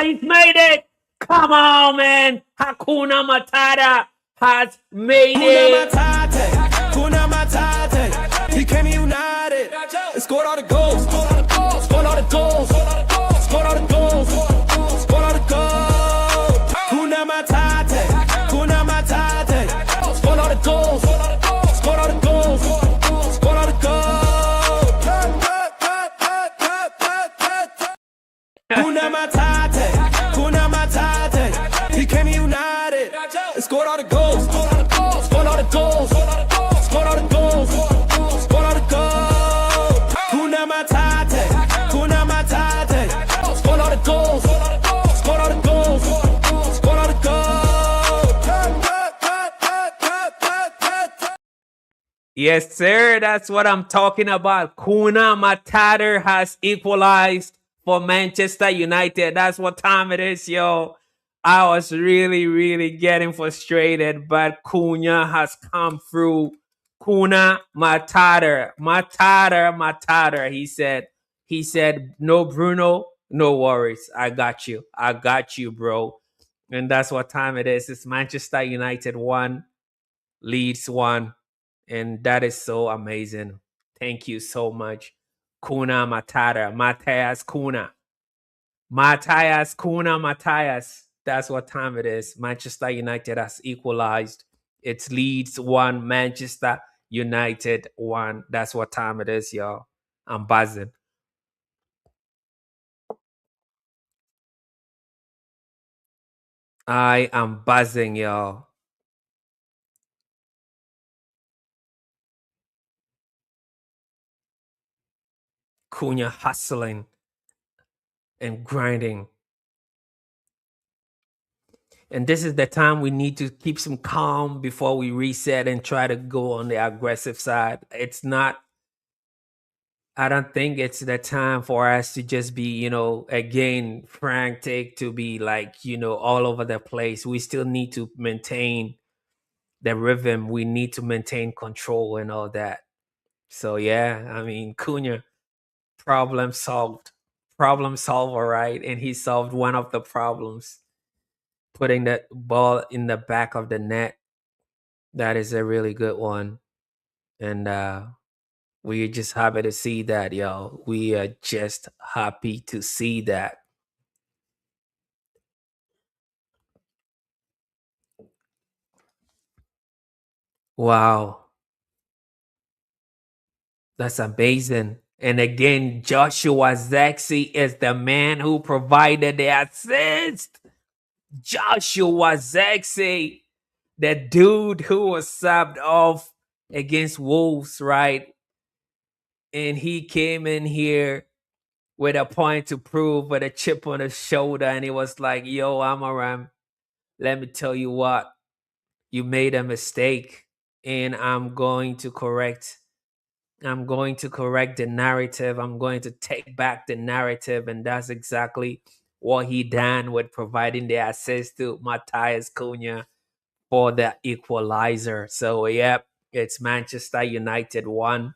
He's made it! Come on, man! Hakuna Matata has made it! Hakuna Matata. He came united. And scored all the goals. Scored all the goals. Scored all the goals. Scored all the goals. Hakuna Matata. Hakuna Matata. Scored all the goals. Scored all the goals. Scored all the goals. Hakuna Matata. Hakuna Matata. He came united. And scored all the goals. Scored all the goals. Yes, sir. That's what I'm talking about. Kuna Matata has equalized for Manchester United. That's what time it is, yo. I was really, really getting frustrated, but Cunha has come through. Kuna Matata, Matata, Matata. He said, no, Bruno, no worries. I got you. I got you, bro. And that's what time it is. It's Manchester United 1, Leeds 1. And that is so amazing. Thank you so much. Kuna Matata, Matthias Kuna. Matthias Kuna Matthias. That's what time it is. Manchester United has equalized. It's Leeds 1, Manchester United 1. That's what time it is, y'all. I'm buzzing. I am buzzing, y'all. Cunha hustling and grinding. And this is the time we need to keep some calm before we reset and try to go on the aggressive side. It's not, I don't think it's the time for us to just be, again, frantic, to be like, all over the place. We still need to maintain the rhythm. We need to maintain control and all that. So, yeah, I mean, Cunha, problem solved. Problem solver, right? And he solved one of the problems, putting that ball in the back of the net. That is a really good one. And we're just happy to see that, yo. We are just happy to see that. Wow. That's amazing. And again, Joshua Zexi is the man who provided the assist. Joshua Zexi, the dude who was subbed off against Wolves, right? And he came in here with a point to prove, with a chip on his shoulder, and he was like, yo, Amorim, let me tell you what, you made a mistake, and I'm going to correct the narrative. I'm going to take back the narrative. And that's exactly what he done with providing the assist to Matthias Cunha for the equalizer. So, yep, it's Manchester United 1,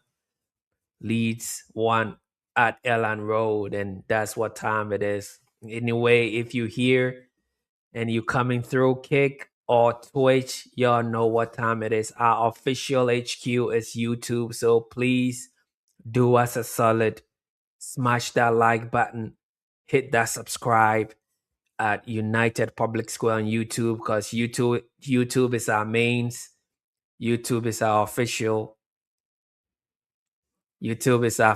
Leeds 1 at Elland Road. And that's what time it is. Anyway, if you hear and you coming through Kick or Twitch, y'all know what time it is. Our official HQ is YouTube. So please do us a solid, smash that like button, hit that subscribe at United Public Square on YouTube, because YouTube is our mains. YouTube is our official. YouTube is our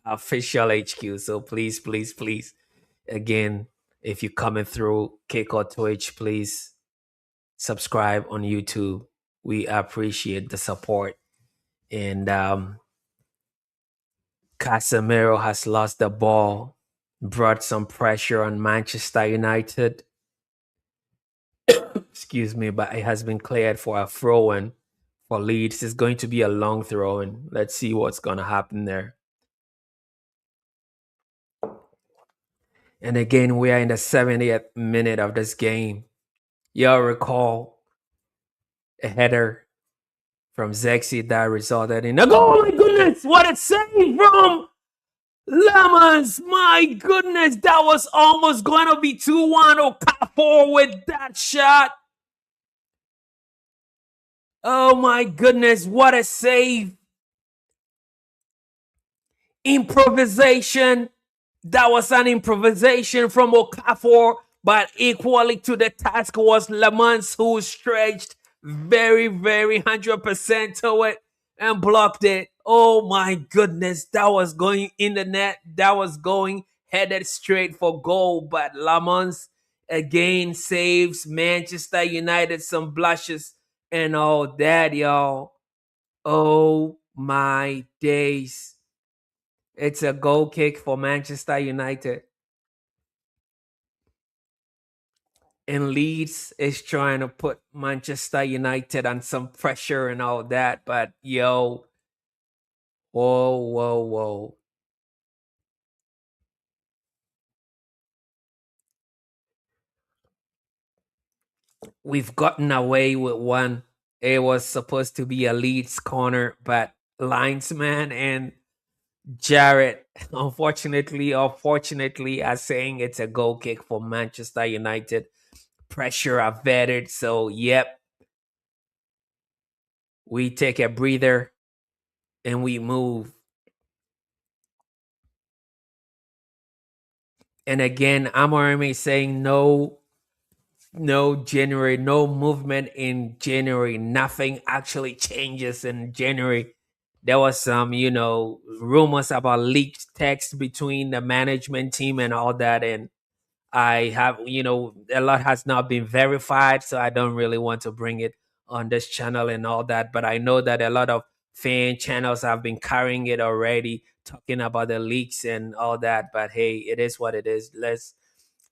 official HQ. So please, please, please, again, if you're coming through Kick or Twitch, please subscribe on YouTube. We appreciate the support. And Casemiro has lost the ball, brought some pressure on Manchester United. Excuse me, but it has been cleared for a throw-in for Leeds. It's going to be a long throw-in. Let's see what's going to happen there. And again, we are in the 70th minute of this game. Y'all recall a header from Zexi that resulted in a goal. Oh my goodness, what a save from Lemons. My goodness, that was almost going to be 2-1. Okafor with that shot. Oh my goodness, what a save. Improvisation. That was an improvisation from Okafor, but equally to the task was Lemons, who stretched very, very 100% to it and blocked it. Oh my goodness, that was going in the net. That was going headed straight for goal, but Lemons again saves Manchester United some blushes and all that, y'all. Oh my days. It's a goal kick for Manchester United. And Leeds is trying to put Manchester United on some pressure and all that. But yo, whoa, whoa, whoa. We've gotten away with one. It was supposed to be a Leeds corner, but linesman and Jarrett, unfortunately or fortunately, are saying it's a goal kick for Manchester United. Pressure averted. So, yep, we take a breather and we move. And again, Amorim is saying no January, no movement in January. Nothing actually changes in January. There was some, rumors about leaked text between the management team and all that. And I have, a lot has not been verified, so I don't really want to bring it on this channel and all that. But I know that a lot of fan channels have been carrying it already, talking about the leaks and all that. But hey, it is what it is.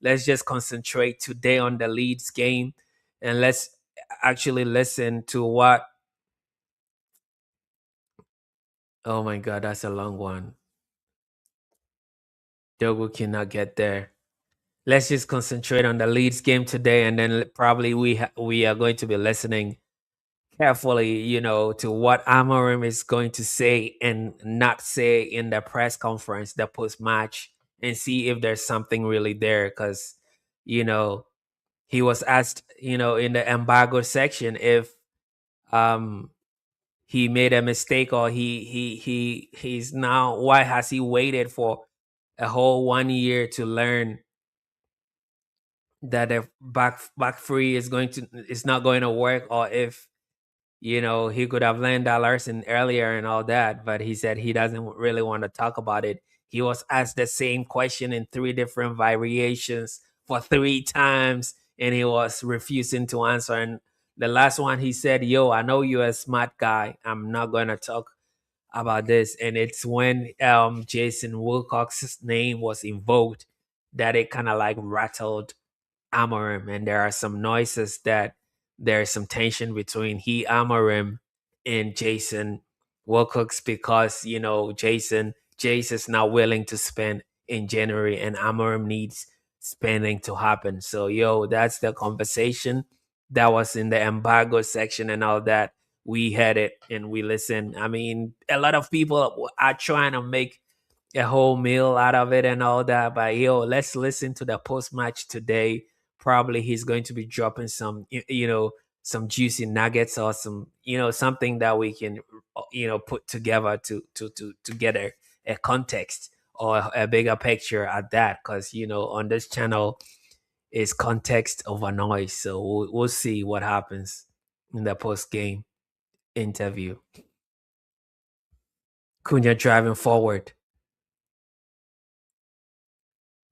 Let's just concentrate today on the Leeds game, and let's actually listen to what. Oh my God, that's a long one. Dorgu cannot get there. Let's just concentrate on the Leeds game today, and then probably we are going to be listening carefully, to what Amorim is going to say and not say in the press conference, the post match, and see if there's something really there. Because you know he was asked, in the embargo section if um he made a mistake, or he's now, why has he waited for a whole 1 year to learn that the back free is not going to work, or if he could have learned that lesson earlier and all that. But he said he doesn't really want to talk about it. He was asked the same question in three different variations for three times, and he was refusing to answer. And the last one, he said, "Yo, I know you're a smart guy. I'm not going to talk about this." And it's when Jason Wilcox's name was invoked that it kind of like rattled Amorim, and there are some noises that there's some tension between Amorim and Jason Wilcox, because Jason is not willing to spend in January, and Amorim needs spending to happen. So that's the conversation that was in the embargo section and all that. We had it and we listened. I mean, a lot of people are trying to make a whole meal out of it and all that. But let's listen to the post match today. Probably he's going to be dropping some, some juicy nuggets, or some, something that we can, put together to get a context or a bigger picture at that. Because on this channel is context over noise. So we'll see what happens in the post game interview. Cunha driving forward.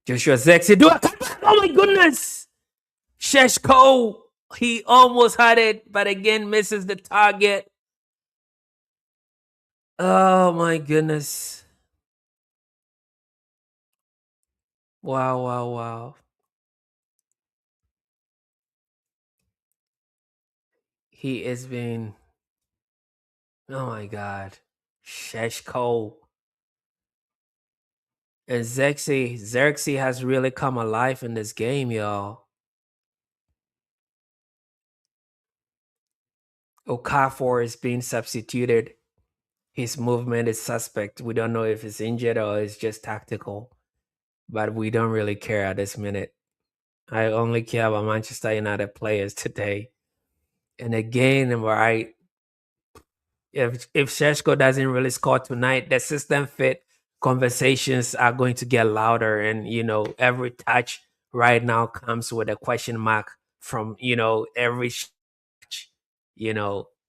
Joshua Zexi do a comeback. Oh my goodness. Šeško, he almost had it, but again misses the target. Oh my goodness. Wow, wow, wow. He is being, oh my God. Šeško. And Xerxes has really come alive in this game, y'all. Okafor is being substituted. His movement is suspect. We don't know if it's injured or it's just tactical, but we don't really care at this minute. I only care about Manchester United players today. And again, right, if Šeško doesn't really score tonight, the system fit conversations are going to get louder. And every touch right now comes with a question mark from every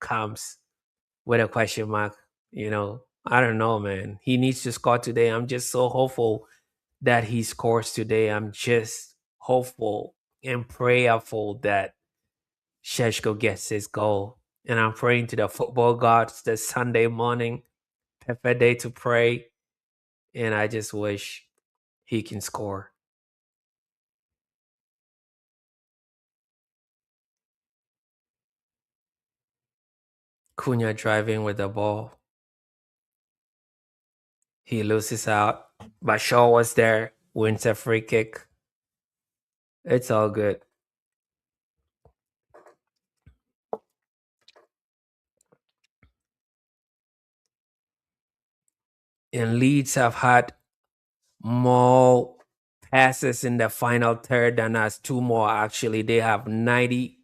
comes with a question mark. I don't know, man. He needs to score today. I'm just so hopeful that he scores today. I'm just hopeful and prayerful that Šeško gets his goal. And I'm praying to the football gods this Sunday morning, perfect day to pray. And I just wish he can score. Cunha driving with the ball. He loses out. But Shaw was there, wins a free kick. It's all good. And Leeds have had more passes in the final third than us. Two more, actually. They have 90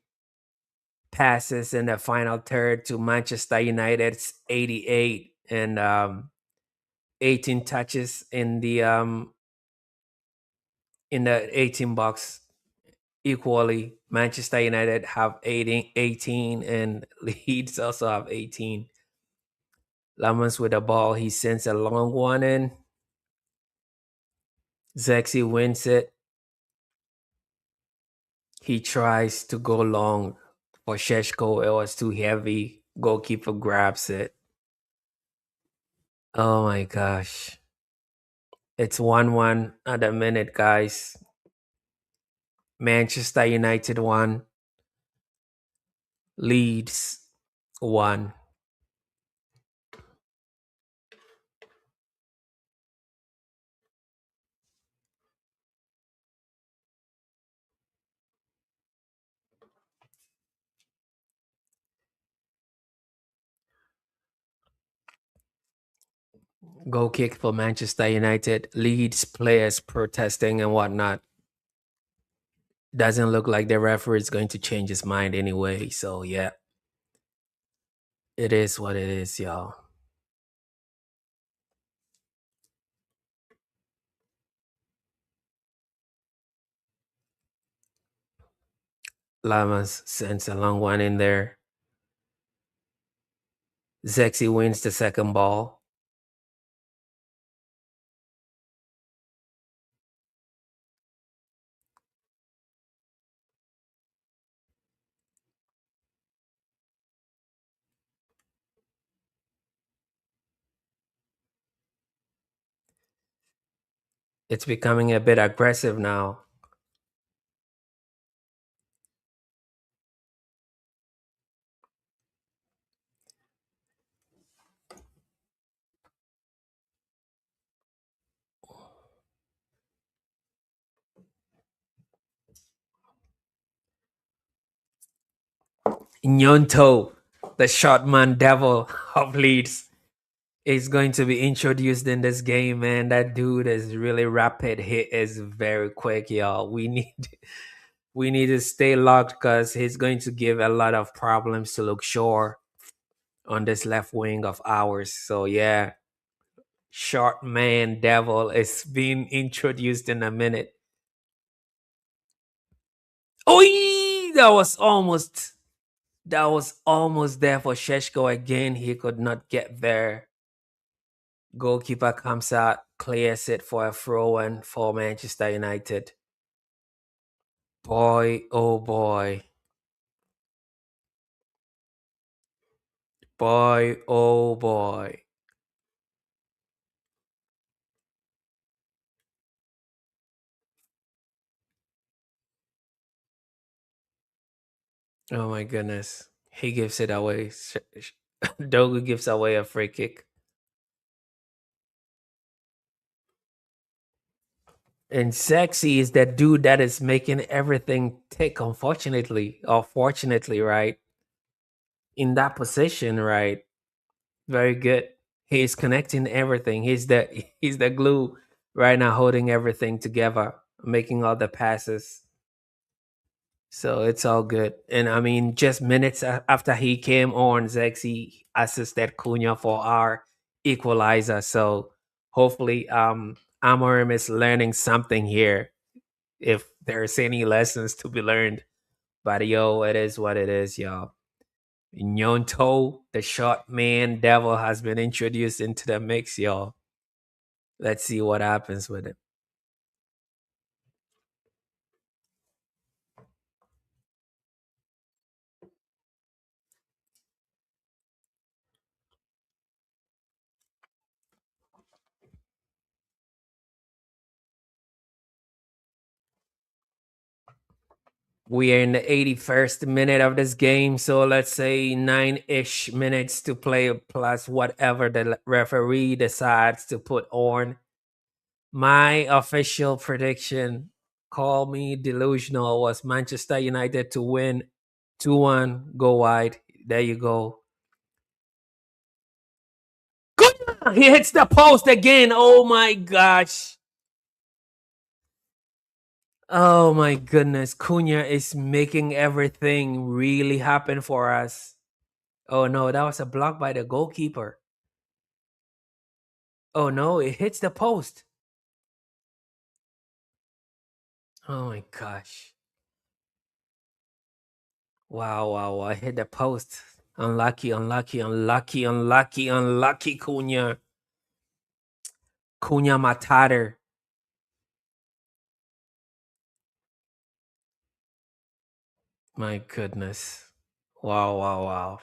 passes in the final third to Manchester United's 88, and 18 touches in the 18 box equally. Manchester United have 18 and Leeds also have 18. Lamans with the ball. He sends a long one in. Zexi wins it. He tries to go long for Šeško. It was too heavy. Goalkeeper grabs it. Oh my gosh. It's 1-1 at the minute, guys. Manchester United 1. Leeds 1. Goal kick for Manchester United. Leeds players protesting and whatnot. Doesn't look like the referee is going to change his mind anyway. So yeah, it is what it is, y'all. Lamas sends a long one in there. Zexi wins the second ball. It's becoming a bit aggressive now. Nyonto, the short man devil of Leeds, is going to be introduced in this game, man. That dude is really rapid. He is very quick, y'all. We need to stay locked because he's going to give a lot of problems to Luke Shaw on this left wing of ours. So yeah, short man devil is being introduced in a minute. Oh, that was almost there for Šeško again. He could not get there. Goalkeeper comes out, clears it for a throw in for Manchester United. Boy, oh boy. Boy, oh boy. Oh my goodness. He gives it away. Dorgu gives away a free kick. And Sexy is that dude that is making everything tick, unfortunately, or fortunately, right? In that position, right? Very good. He's connecting everything. He's the glue right now, holding everything together, making all the passes. So it's all good. And I mean, just minutes after he came on, Zexi assisted Cunha for our equalizer. So hopefully, Amorim is learning something here. If there's any lessons to be learned, but yo, it is what it is, y'all. Nyonto, the short man devil, has been introduced into the mix, y'all. Let's see what happens with it. We are in the 81st minute of this game, so let's say 9-ish minutes to play plus whatever the referee decides to put on. My official prediction, call me delusional, was Manchester United to win 2-1, go wide. There you go. He hits the post again. Oh my gosh. Oh my goodness. Cunha is making everything really happen for us. Oh no, that was a block by the goalkeeper. Oh no, it hits the post. Oh my gosh. Wow, wow, wow. I hit the post. Unlucky, unlucky, unlucky, unlucky, unlucky, Cunha. Cunha Matata. My goodness. Wow, wow, wow.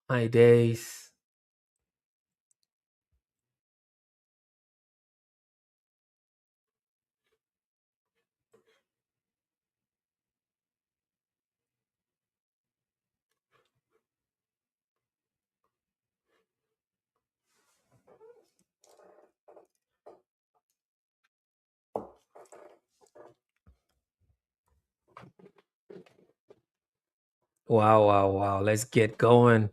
My days. Wow, wow, wow. Let's get going.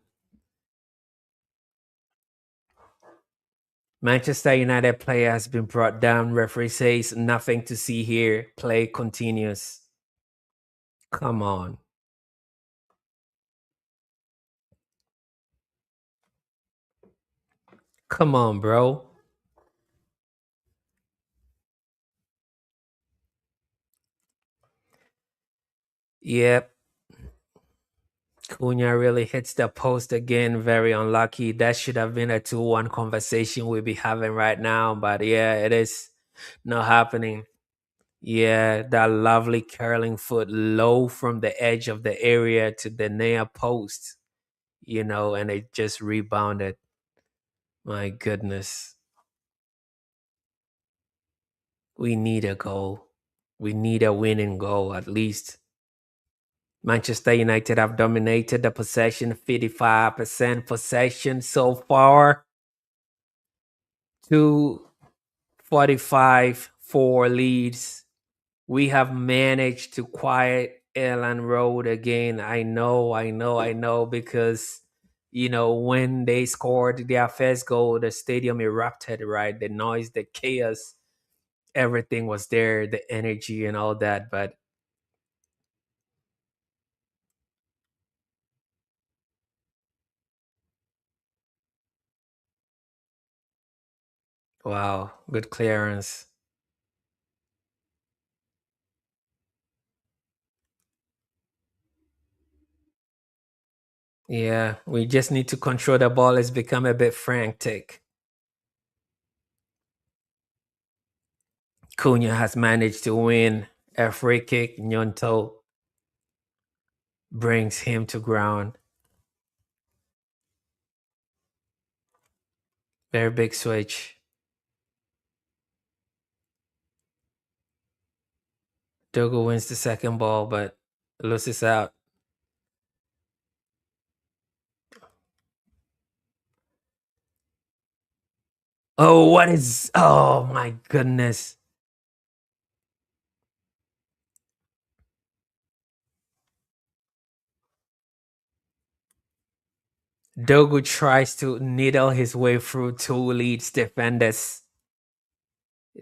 Manchester United player has been brought down. Referee says nothing to see here. Play continues. Come on. Come on, bro. Yep. Cunha really hits the post again. Very unlucky. That should have been a 2-1 conversation we'd be having right now. But yeah, it is not happening. Yeah, that lovely curling foot low from the edge of the area to the near post, and it just rebounded. My goodness. We need a goal. We need a winning goal at least. Manchester United have dominated the possession, 55% possession so far. 245 for Leeds. We have managed to quiet Elland Road again. I know, because when they scored their first goal, the stadium erupted, right? The noise, the chaos, everything was there, the energy and all that. But wow, good clearance. Yeah, we just need to control the ball. It's become a bit frantic. Cunha has managed to win a free kick. Nyonto brings him to ground. Very big switch. Dorgu wins the second ball, but loses out. Oh, what is. Oh, my goodness. Dorgu tries to needle his way through two Leeds defenders.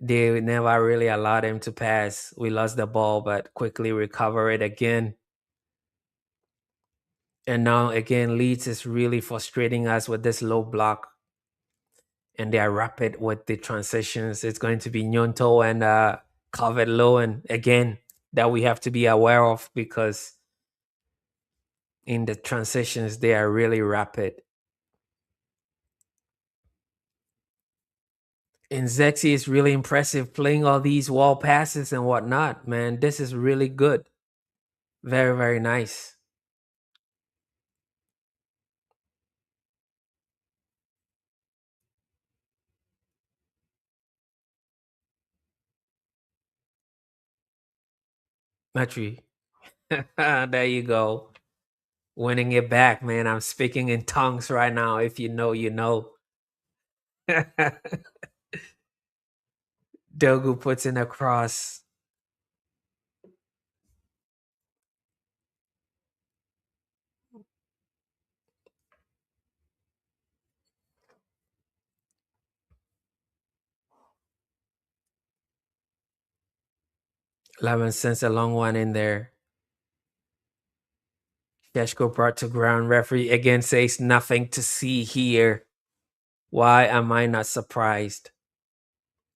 They never really allowed him to pass. We lost the ball, but quickly recover it again. And now again, Leeds is really frustrating us with this low block. And they are rapid with the transitions. It's going to be Nyonto and Calvert Lowen again that we have to be aware of, because in the transitions they are really rapid. And Zexi is really impressive playing all these wall passes and whatnot, man. This is really good. Very, very nice. Matri. There you go. Winning it back, man. I'm speaking in tongues right now. If you know, you know. Dorgu puts in a cross. Lemon sends a long one in there. Šeško brought to ground. Referee again says nothing to see here. Why am I not surprised?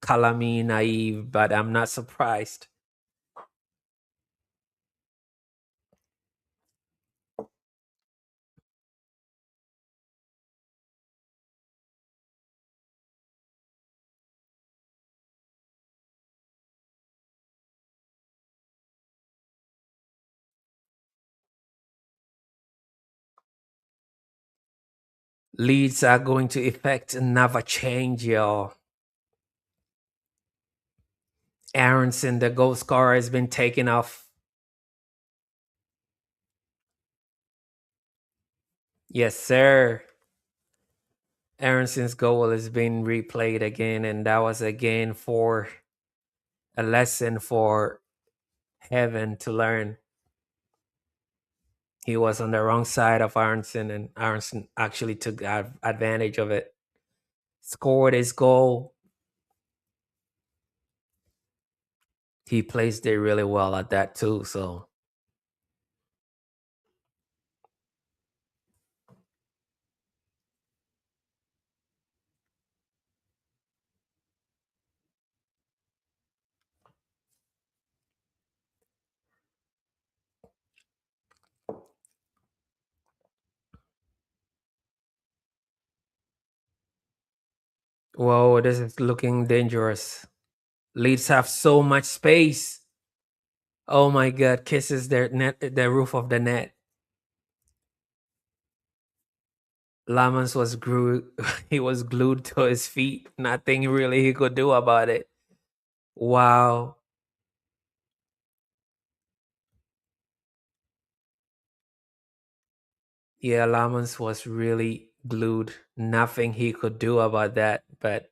Color me naive, but I'm not surprised. Leeds are going to effect another change, y'all. Aronson, the goal scorer, has been taken off. Yes, sir. Aronson's goal has been replayed again, and that was again for a lesson for Heaven to learn. He was on the wrong side of Aronson, and Aronson actually took advantage of it. Scored his goal. He placed it really well at that too, so. Whoa, this is looking dangerous. Leeds have so much space. Oh my God, kisses their net, the roof of the net. Lamans was he was glued to his feet. Nothing really he could do about it. Wow. Yeah, Lamans was really glued. Nothing he could do about that, but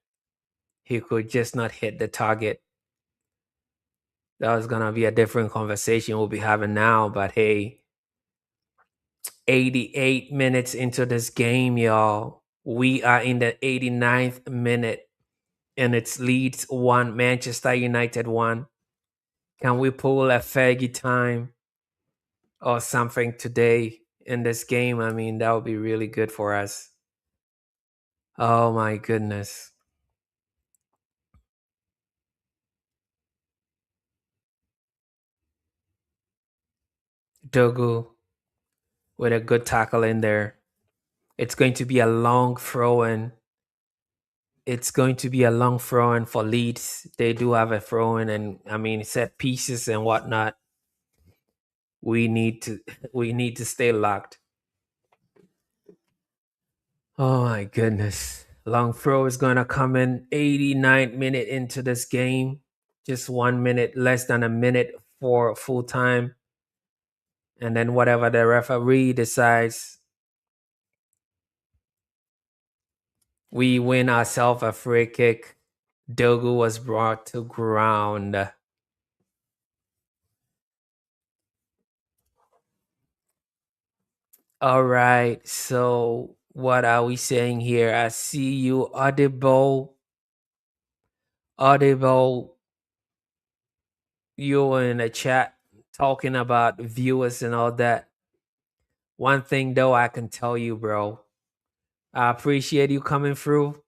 he could just not hit the target. That was gonna be a different conversation we'll be having now, but hey, 88 minutes into this game, y'all. We are in the 89th minute, and it's Leeds 1, Manchester United 1. Can we pull a Fergie time or something today in this game? I mean, that would be really good for us. Oh my goodness. Dorgu with a good tackle in there. It's going to be a long throw in. It's going to be a long throw in for Leeds. They do have a throw in, and I mean set pieces and whatnot. We need to stay locked. Oh my goodness. Long throw is gonna come in 89th minute into this game. Just 1 minute, less than a minute for full time. And then whatever the referee decides, we win ourselves a free kick. Dorgu was brought to ground. All right, so what are we saying here? I see you, Audible. You were in the chat talking about viewers and all that. One thing though, I can tell you, bro, I appreciate you coming through.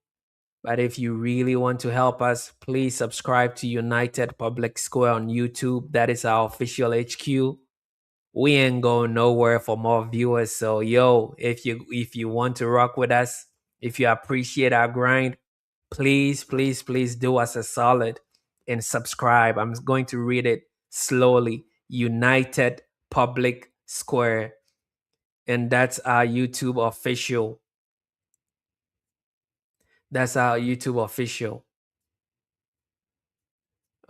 But if you really want to help us, please subscribe to United Public Square on YouTube. That is our official HQ. We ain't going nowhere for more viewers. So yo, if you want to rock with us, if you appreciate our grind, please do us a solid and subscribe. I'm going to read it slowly. United Public Square. And that's our YouTube official. That's our YouTube official.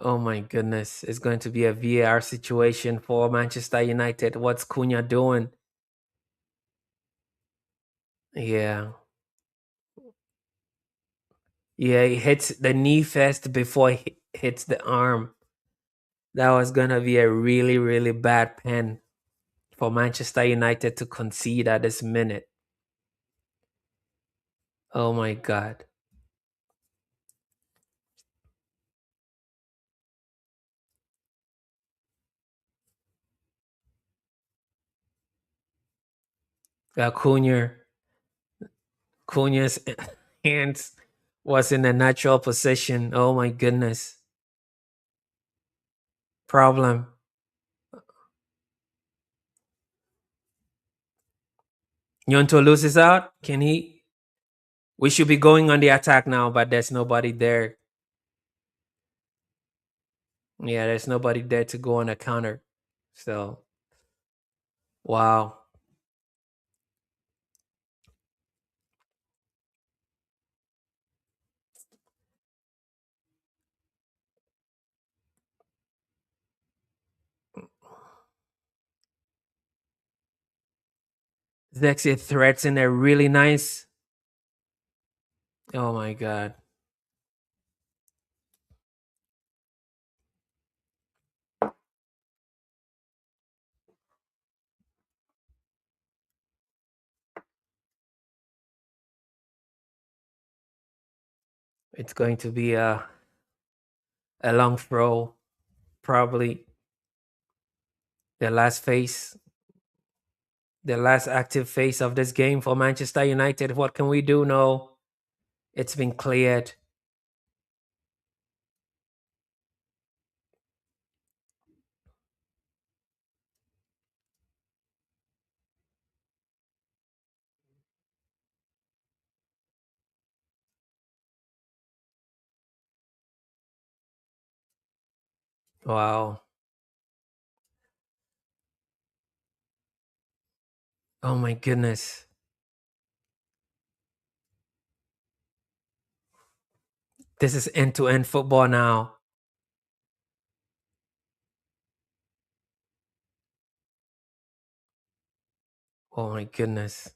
Oh my goodness. It's going to be a VAR situation for Manchester United. What's Cunha doing? Yeah. Yeah, he hits the knee first before he hits the arm. That was going to be a really, really bad pen for Manchester United to concede at this minute. Oh my God. Cunha, Cunha's hands was in a natural position. Oh my goodness. Problem. Yonto loses out. Can he? We should be going on the attack now, but there's nobody there. Yeah, there's nobody there to go on a counter. So, wow. Zexi threats in there really nice. Oh my God. It's going to be a long throw, probably the last phase, the last active phase of this game for Manchester United. What can we do? No, it's been cleared. Wow. Oh my goodness. This is end to end football now. Oh my goodness.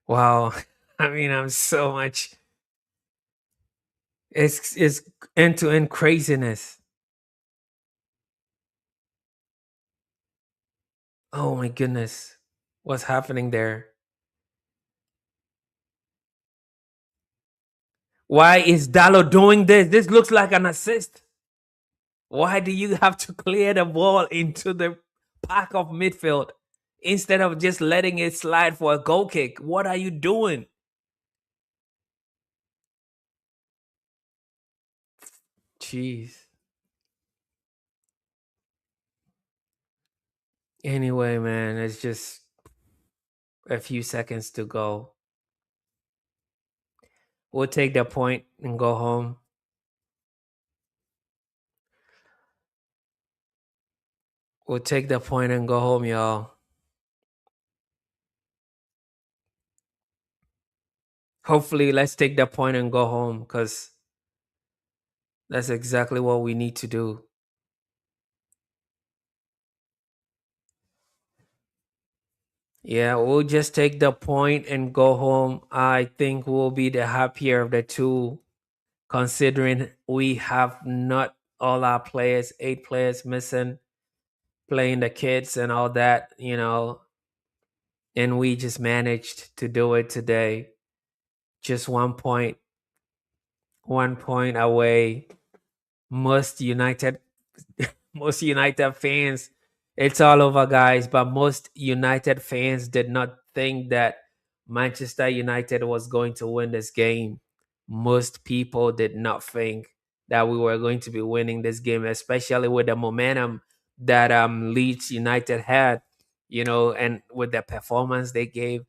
Wow. I mean, I'm so much. It's end to end craziness. Oh my goodness. What's happening there? Why is Dallo doing this? This looks like an assist. Why do you have to clear the ball into the pack of midfield instead of just letting it slide for a goal kick? What are you doing? Jeez. Anyway, man, it's just a few seconds to go. We'll take the point and go home. We'll take the point and go home, y'all. Hopefully, let's take the point and go home because that's exactly what we need to do. Yeah, we'll just take the point and go home. I think we'll be the happier of the two, considering we have not all our players, 8 players missing, playing the kids and all that, and we just managed to do it today. Just 1 point, 1 point away. Most United most United fans, it's all over, guys, but most United fans did not think that Manchester United was going to win this game. Most people did not think that we were going to be winning this game, especially with the momentum that Leeds United had, and with the performance they gave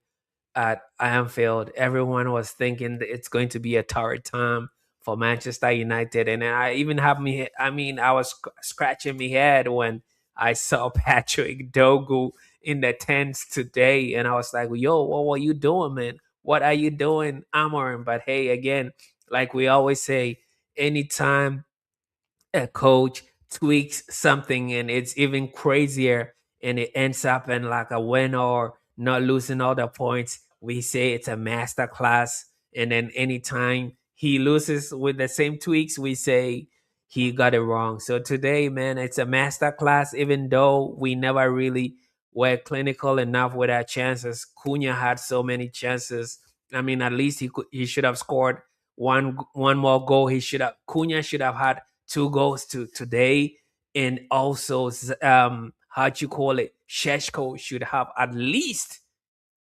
at Anfield. Everyone was thinking that it's going to be a torrid time for Manchester United. And I even have me, I mean, I was scratching my head when I saw Patrick Dorgu in the tents today. And I was like, yo, what were you doing, man? What are you doing, Amorim? But hey, again, like we always say, anytime a coach tweaks something and it's even crazier and it ends up in like a win or not losing all the points, we say it's a master class. And then anytime he loses with the same tweaks, we say he got it wrong. So today, man, it's a master class, even though we never really were clinical enough with our chances. Cunha had so many chances. I mean, at least he should have scored one more goal. Cunha should have had 2 goals today, and also how'd you call it? Šeško should have at least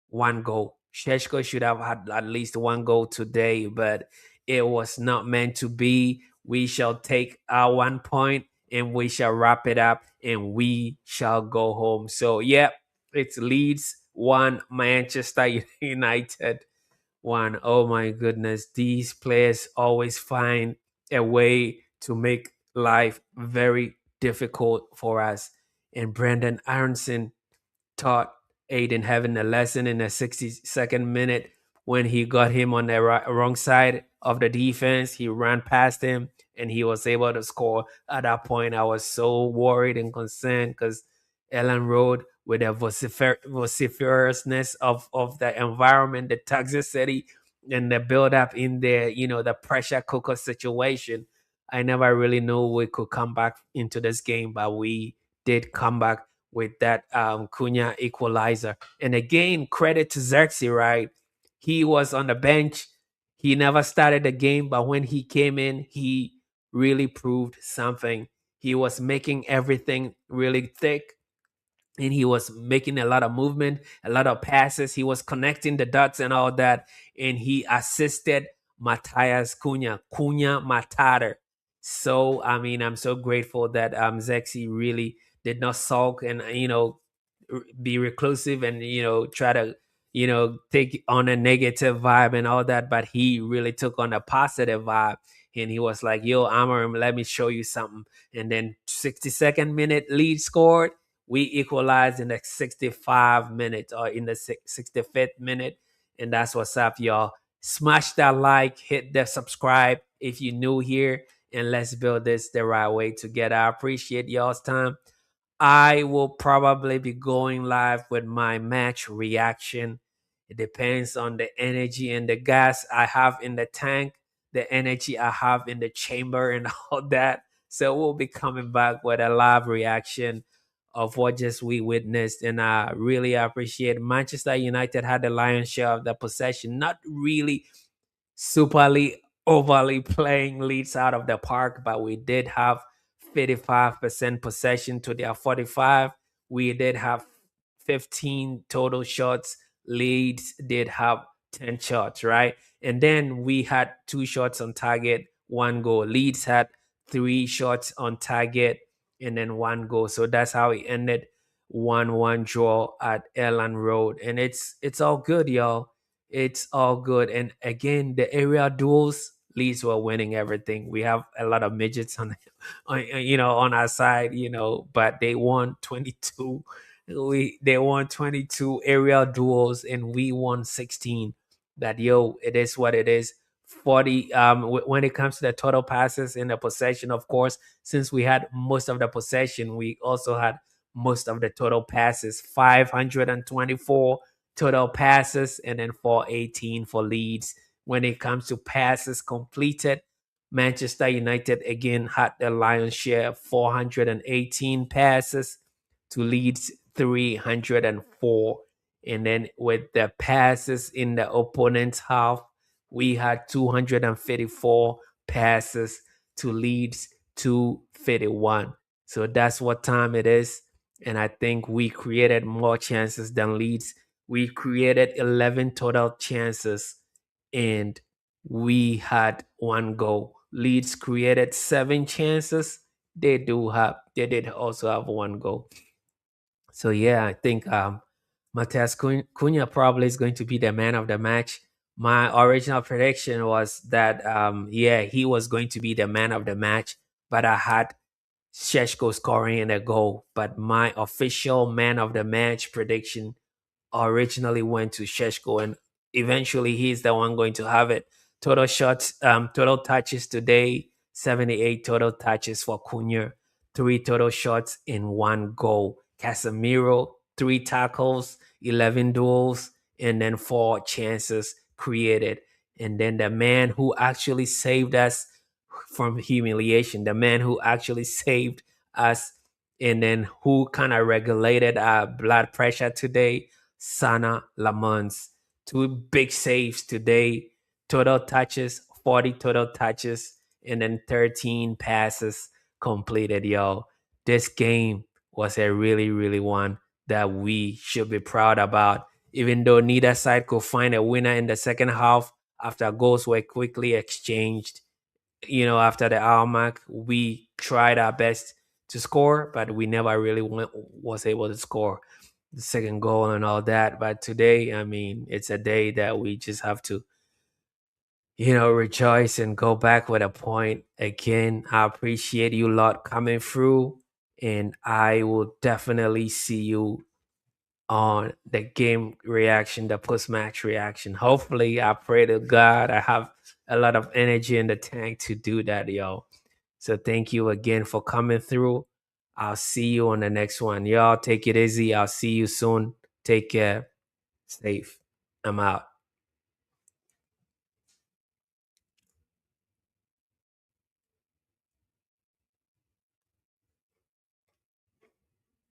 1 goal. Šeško should have had at least 1 goal today, but it was not meant to be. We shall take our 1 point and we shall wrap it up and we shall go home. So yeah, it's Leeds 1, Manchester United 1. Oh my goodness, these players always find a way to make life very difficult for us. And Brendan Aronson taught Ayden Heaven a lesson in the 62nd minute when he got him on the wrong side of the defense. He ran past him and he was able to score. At that point, I was so worried and concerned because Elland Road, with the vociferousness of the environment, the toxicity, and the build-up in there, the pressure cooker situation, I never really knew we could come back into this game, but we did come back with that Cunha equalizer. And again, credit to Xerxes, right? He was on the bench. He never started the game, but when he came in, he really proved something. He was making everything really thick, and he was making a lot of movement, a lot of passes. He was connecting the dots and all that, and he assisted Matthias Cunha Matata. So I mean, I'm so grateful that Zexi really did not sulk and be reclusive and try to take on a negative vibe and all that, but he really took on a positive vibe. And he was like, yo, Amorim, let me show you something. And then 62nd minute lead scored. We equalized in the 65 minutes or in the 65th minute. And that's what's up, y'all. Smash that like, hit the subscribe if you're new here, and let's build this the right way together. I appreciate y'all's time. I will probably be going live with my match reaction. It depends on the energy and the gas I have in the tank, the energy I have in the chamber, and all that. So we'll be coming back with a live reaction of what just we witnessed. And I really appreciate Manchester United had the lion's share of the possession, not really superly overly playing Leeds out of the park, but we did have 55% possession to their 45. We did have 15 total shots. Leeds did have 10 shots, right? And then we had 2 shots on target, 1 goal. Leeds had 3 shots on target and then 1 goal. So that's how it ended. 1-1 draw at Elland Road. And it's all good, y'all. It's all good. And again, the area duels, Leeds were winning everything. We have a lot of midgets on our side, but they won 22. They won 22 area duels and we won 16. That it is what it is. 40 when it comes to the total passes in the possession, of course, since we had most of the possession, we also had most of the total passes. 524 total passes and then 418 for Leeds. When it comes to passes completed, Manchester United again had the lion's share, 418 passes to Leeds 304. And then with the passes in the opponent's half, we had 254 passes to Leeds 251. So that's what time it is. And I think we created more chances than Leeds. We created 11 total chances and we had 1 goal. Leeds created 7 chances. They did also have 1 goal. So yeah, I think Matthias Cunha probably is going to be the man of the match. My original prediction was that yeah, he was going to be the man of the match, but I had Šeško scoring in a goal. But my official man of the match prediction originally went to Šeško, and eventually he's the one going to have it. Total shots, total touches today, 78 total touches for Cunha, 3 total shots in 1 goal. Casemiro, 3 tackles, 11 duels, and then 4 chances created. And then the man who actually saved us from humiliation, the man who actually saved us, and then who kind of regulated our blood pressure today, Sana Lamons. 2 big saves today, total touches, 40 total touches, and then 13 passes completed, yo. This game was a really, really one that we should be proud about. Even though neither side could find a winner in the second half after goals were quickly exchanged, after the hour mark, we tried our best to score, but we never really was able to score the second goal and all that. But today, I mean, it's a day that we just have to, rejoice and go back with a point. Again, I appreciate you lot coming through, and I will definitely see you on the game reaction, the post match reaction. Hopefully, I pray to God I have a lot of energy in the tank to do that, yo. So thank you again for coming through. I'll see you on the next one. Y'all take it easy. I'll see you soon. Take care. Safe. I'm out.